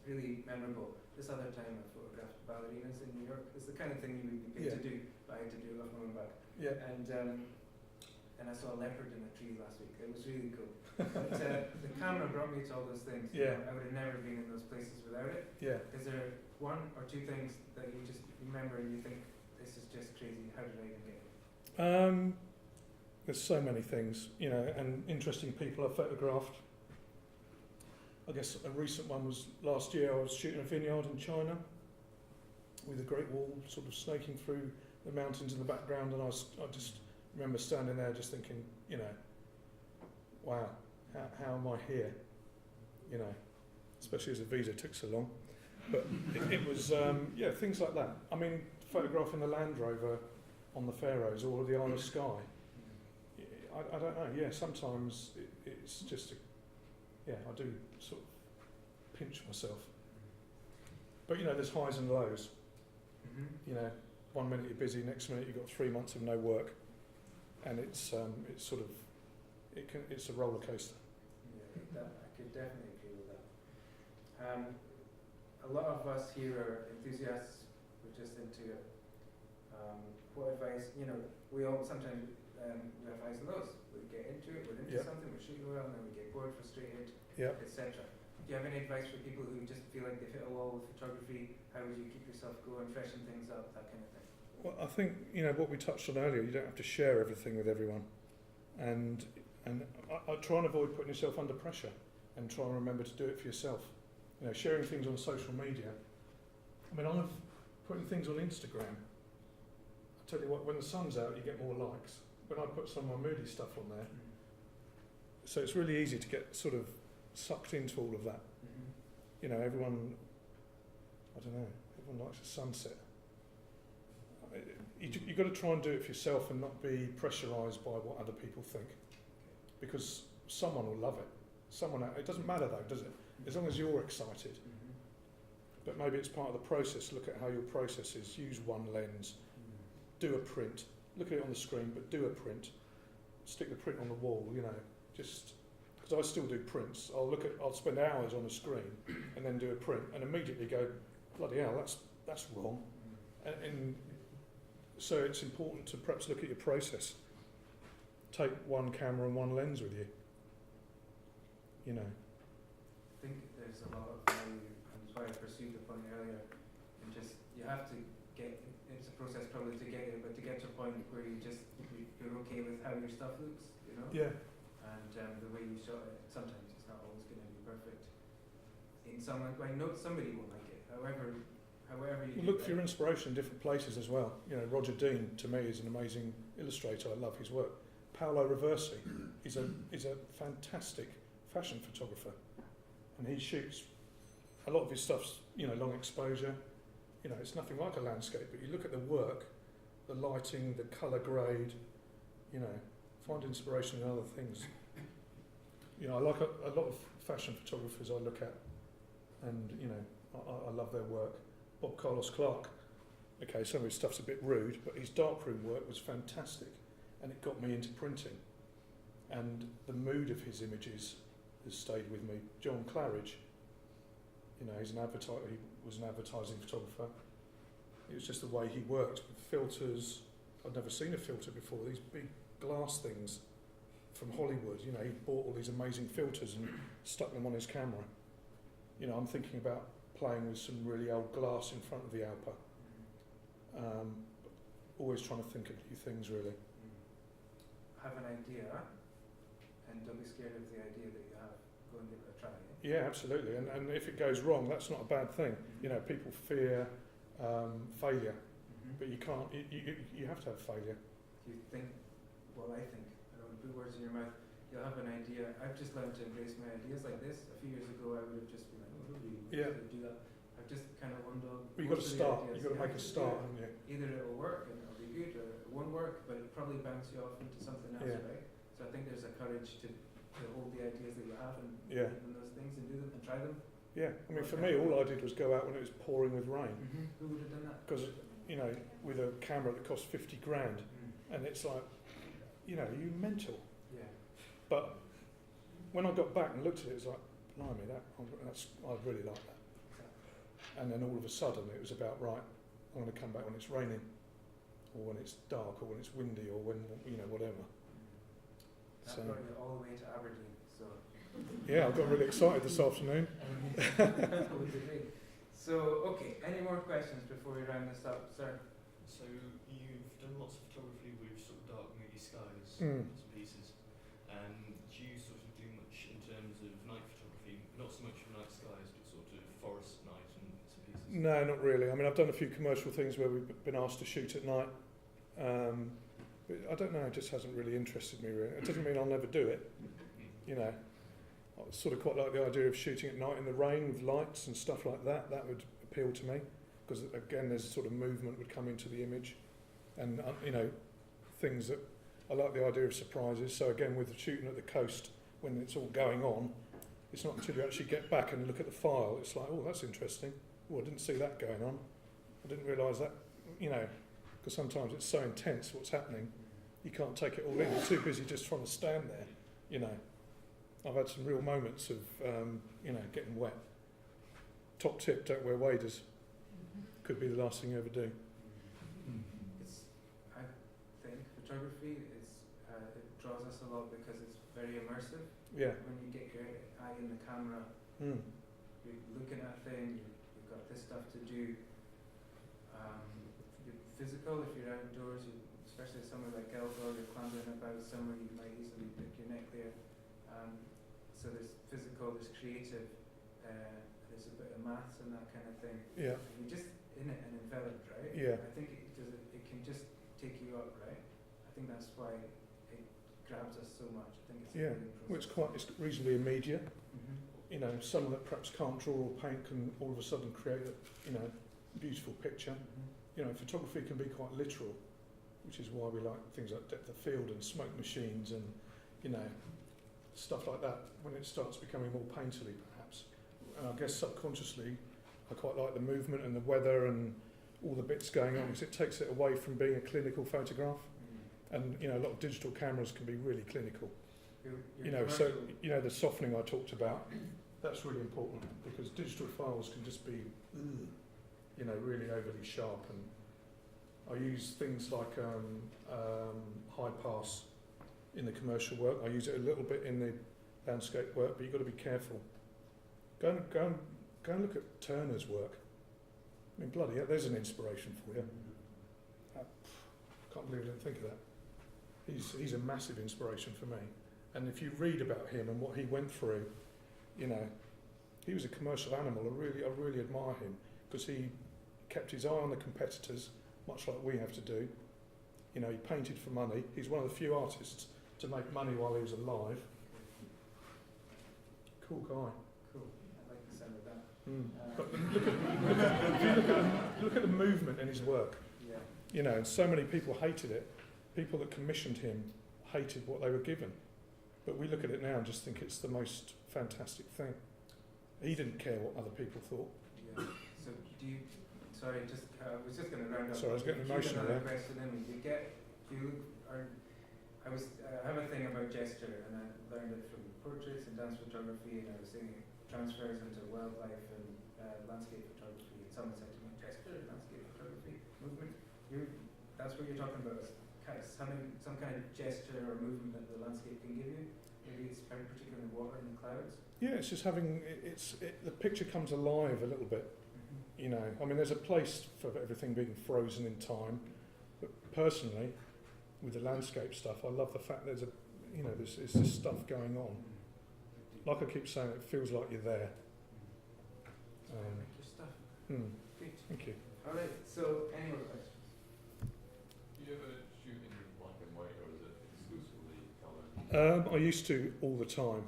really memorable. This other time I photographed ballerinas in New York. It's the kind of thing you would be paid to do, but I had to do it off my own back. Yeah. And I saw a leopard in a tree last week. It was really cool. But the camera brought me to all those things. Yeah. I would have never been in those places without it. Yeah. Is there one or two things that you just remember and you think, this is just crazy, how did I even get it? There's so many things, you know, and interesting people I've photographed. I guess a recent one was last year. I was shooting a vineyard in China with a Great Wall sort of snaking through the mountains in the background, and I just remember standing there just thinking, you know, wow, how am I here? You know, especially as the visa took so long. But it was, yeah, things like that. I mean, photographing the Land Rover on the Faroes or the Isle of Skye. I don't know, yeah, sometimes it's just, yeah, I do sort of pinch myself. But, you know, there's highs and lows. You know, 1 minute you're busy, next minute you've got 3 months of no work. And it's sort of, it's a roller coaster. Yeah, I could definitely agree with that. A lot of us here are enthusiasts. We're just into it. What advice? You know, we all sometimes we have highs and lows. We get into it. We're into something. We're shooting well, and then we get bored, frustrated, etc. Do you have any advice for people who just feel like they've hit a wall with photography? How would you keep yourself going, freshen things up, that kind of thing? Well, I think, you know, what we touched on earlier, you don't have to share everything with everyone. And I try and avoid putting yourself under pressure and try and remember to do it for yourself. You know, sharing things on social media. I mean, I'm putting things on Instagram. I tell you what, when the sun's out, you get more likes. When I put some of my moody stuff on there, so it's really easy to get sort of sucked into all of that. You know, everyone, I don't know, everyone likes a sunset. You've got to try and do it for yourself and not be pressurised by what other people think. Because someone will love it. It doesn't matter though, does it? As long as you're excited. But maybe it's part of the process. Look at how your process is. Use one lens. Do a print. Look at it on the screen, but do a print. Stick the print on the wall, you know. Just, because I still do prints. I'll spend hours on a screen and then do a print and immediately go, bloody hell, that's wrong. And so it's important to perhaps look at your process. Take one camera and one lens with you. You know. I think there's a lot of value, and that's why I pursued the point earlier. And just, you have to get, it's a process probably to get it, but to get to a point where you're okay with how your stuff looks, you know? Yeah. And the way you shot it, sometimes it's not always going to be perfect. In someone, I know somebody will like it. However you look for your inspiration in different places as well. You know, Roger Dean to me is an amazing illustrator. I love his work. Paolo Reversi is a fantastic fashion photographer, and he shoots a lot of his stuff's, you know, long exposure. You know, it's nothing like a landscape, but you look at the work, the lighting, the colour grade. You know, find inspiration in other things. You know, I like a lot of fashion photographers I look at, and you know, I love their work. Bob Carlos Clark. Okay, some of his stuff's a bit rude, but his darkroom work was fantastic, and it got me into printing. And the mood of his images has stayed with me. John Claridge, you know, he was an advertising photographer. It was just the way he worked with filters. I'd never seen a filter before. These big glass things from Hollywood. You know, he bought all these amazing filters and stuck them on his camera. You know, I'm thinking about playing with some really old glass in front of the Alpa. Always trying to think of new things, really. Have an idea, and don't be scared of the idea that you have. Go and give it a try. Yeah, absolutely. And if it goes wrong, that's not a bad thing. You know, people fear failure, but you can't. You have to have failure. You think, well, I think, I don't want to put words in your mouth. You'll have an idea. I've just learned to embrace my ideas like this. A few years ago, I would have just been like, oh, nobody would do that. I've just kind of wondered. Well, you've got to start. You've got to make a start, haven't you? Either it'll work and it'll be good, or it won't work, but it'll probably bounce you off into something else, right? So I think there's a courage to hold the ideas that you have and believe in those things and do them and try them. Yeah, I mean, for me, all I did was go out when it was pouring with rain. Who would have done that? Because, you know, with a camera that cost 50 grand, and it's like, you know, you mental. Yeah. But when I got back and looked at it, it was like, blimey, I really like that. And then all of a sudden, it was about, right, I'm going to come back when it's raining, or when it's dark, or when it's windy, or when, you know, whatever. That brought you all the way to Aberdeen, so. Yeah, I got really excited this afternoon. That would be great. So, okay, any more questions before we round this up, sir? So you've done lots of photography with sort of dark, moody skies, Mm. bits and pieces. Do you sort of do much in terms of night photography? Not so much No, not really. I mean, I've done a few commercial things where we've been asked to shoot at night. But I don't know, it just hasn't really interested me really. It doesn't mean I'll never do it, you know. I sort of quite like the idea of shooting at night in the rain with lights and stuff like that. That would appeal to me because again, there's sort of movement would come into the image, and you know, things that I like the idea of surprises. So again, with the shooting at the coast when it's all going on, it's not until you actually get back and look at the file, it's like, oh, that's interesting. Oh, I didn't see that going on. I didn't realise that, you know, because sometimes it's so intense what's happening, you can't take it all in. You're too busy just trying to stand there, you know. I've had some real moments of, you know, getting wet. Top tip, don't wear waders. Could be the last thing you ever do. I think photography it draws us a lot because it's very immersive. Yeah. When you get your eye in the camera, you're looking at a thing, you've got this stuff to do. You're physical if you're outdoors, especially somewhere like Gelder, you're clambering about somewhere, you might easily pick your neck there. So there's physical, there's creative, there's a bit of maths and that kind of thing. Yeah. And you're just in it and enveloped, right? Yeah. I think it can just take you up, right? I think that's why it grabs us so much. I think it's Yeah. Well, it's reasonably immediate. You know, someone that perhaps can't draw or paint can all of a sudden create a, you know, beautiful picture. You know, photography can be quite literal, which is why we like things like depth of field and smoke machines and, you know, stuff like that when it starts becoming more painterly perhaps. And I guess subconsciously I quite like the movement and the weather and all the bits going on because it takes it away from being a clinical photograph. And you know, a lot of digital cameras can be really clinical. You know, so you know the softening I talked about, that's really important because digital files can just be, you know, really overly sharp. And I use things like high pass in the commercial work. I use it a little bit in the landscape work, but you've got to be careful. Go and look at Turner's work. I mean, bloody hell, there's an inspiration for you. Can't believe I didn't think of that. He's a massive inspiration for me. And if you read about him and what he went through, you know, he was a commercial animal. I really admire him because he kept his eye on the competitors, much like we have to do. You know, he painted for money. He's one of the few artists to make money while he was alive. Cool guy. Cool. I like the sound of that. But look at the movement in his work. Yeah. You know, and so many people hated it. People that commissioned him hated what they were given. But we look at it now and just think it's the most fantastic thing. He didn't care what other people thought. Yeah. So do you? Sorry, I was just going to round up. Sorry, I was getting emotional there. Question in. I have a thing about gesture, and I learned it from portraits and dance photography, and I was saying it transfers into wildlife and landscape photography. And someone said to me, gesture, landscape photography, movement. That's what you're talking about. Some kind of gesture or movement that the landscape can give you. Maybe it's particularly water in the clouds. Yeah, it's just having the picture comes alive a little bit. You know, I mean, there's a place for everything being frozen in time, but personally, with the landscape stuff, I love the fact there's this stuff going on. Like I keep saying, it feels like you're there. Make your stuff. Good. Thank you. All right. So, any more questions? Do you ever shoot in black and white, or is it exclusively colour? I used to all the time,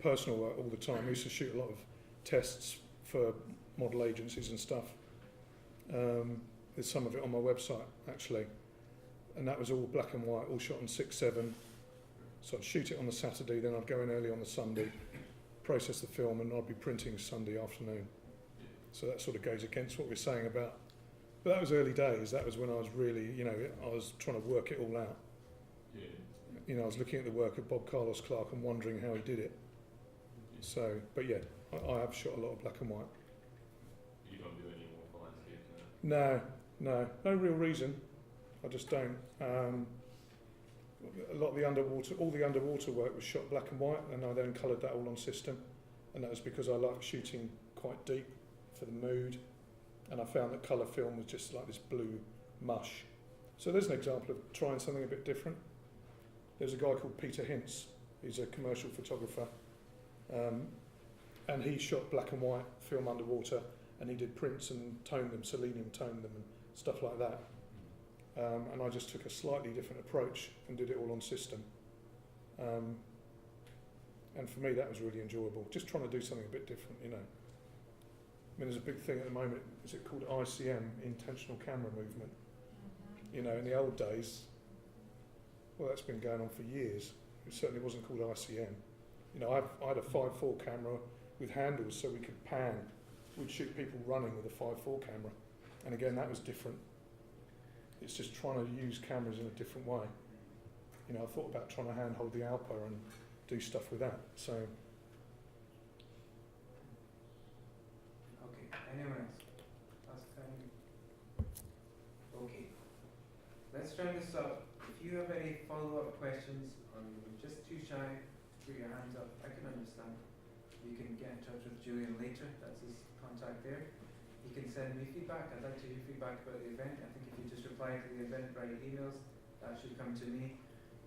personal work all the time. I used to shoot a lot of tests for model agencies and stuff. There's some of it on my website actually, and that was all black and white, all shot on 6/7. So I'd shoot it on the Saturday, then I'd go in early on the Sunday, process the film, and I'd be printing Sunday afternoon. So that sort of goes against what we're saying about. But that was early days. That was when I was really, you know, I was trying to work it all out. Yeah. You know, I was looking at the work of Bob Carlos Clark and wondering how he did it. So, but yeah, I have shot a lot of black and white. You don't do any more for landscape, No real reason. I just don't. A lot of the underwater work was shot black and white, and I then coloured that all on system. And that was because I like shooting quite deep for the mood, and I found that colour film was just like this blue mush. So there's an example of trying something a bit different. There's a guy called Peter Hintz. He's a commercial photographer, and he shot black and white film underwater, and he did prints and toned them, selenium toned them and stuff like that. And I just took a slightly different approach and did it all on system. And for me that was really enjoyable, just trying to do something a bit different, you know. I mean, there's a big thing at the moment, is it called ICM, intentional camera movement? You know, in the old days, well, that's been going on for years. It certainly wasn't called ICM. You know, I had a 5.4 camera with handles so we could pan. We'd shoot people running with a 5.4 camera. And again, that was different. It's just trying to use cameras in a different way. You know, I thought about trying to handhold the Alpa and do stuff with that. So. Okay, anyone else? Last time. Okay. Let's round this up. If you have any follow-up questions or you're just too shy to put your hands up, I can understand. You can get in touch with Julian later, that's his contact there. You can send me feedback, I'd like to hear feedback about the event. I think if you just reply to the Eventbrite emails, that should come to me,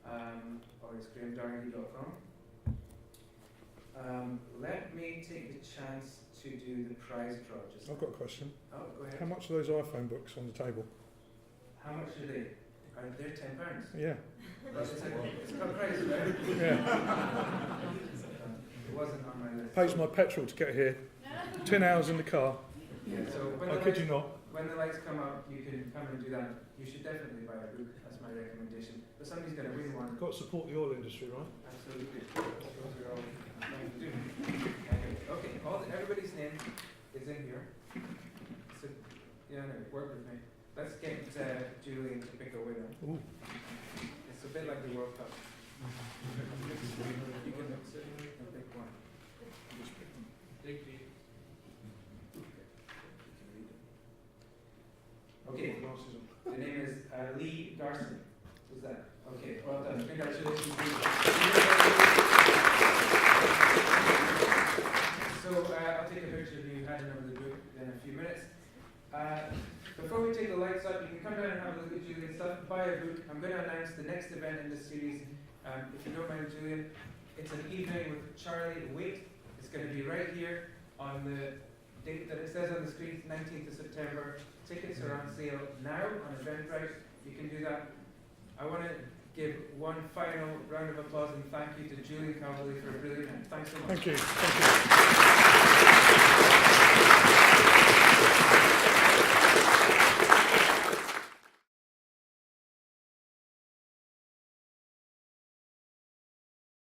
or it's grahamdargy.com. Let me take the chance to do the prize draw. I've got a question. Oh, go ahead. How much are those iPhone books on the table? How much are they? Are they £10? Yeah. It's got price, right? Yeah. It wasn't on my list. Pays my petrol to get here. 10 hours in the car. Yeah, so when I kid you not. When the lights come up, you can come and do that. You should definitely buy a book. That's my recommendation. But somebody's going to win one. Got to support the oil industry, right? Absolutely. Okay, everybody's name is in here. So, yeah, no, work with me. Let's get Julian to pick a winner. Ooh. It's a bit like the World Cup. You can mix it and pick one. Big deal. Okay, the name is Lee Garson. Who's that? Okay, well done. Congratulations. So I'll take a picture of you handing over the book in a few minutes. Before we take the lights up, you can come down and have a look at Julian's stuff, buy a book. I'm going to announce the next event in this series. If you don't mind, Julian, it's an evening with Charlie Waite. It's going to be right here on the date that it says on the screen, 19th of September. Tickets are on sale now on Eventbrite. You can do that. I want to give one final round of applause and thank you to Julian Calverley for a brilliant night. Thanks so much. Thank you. Thank you.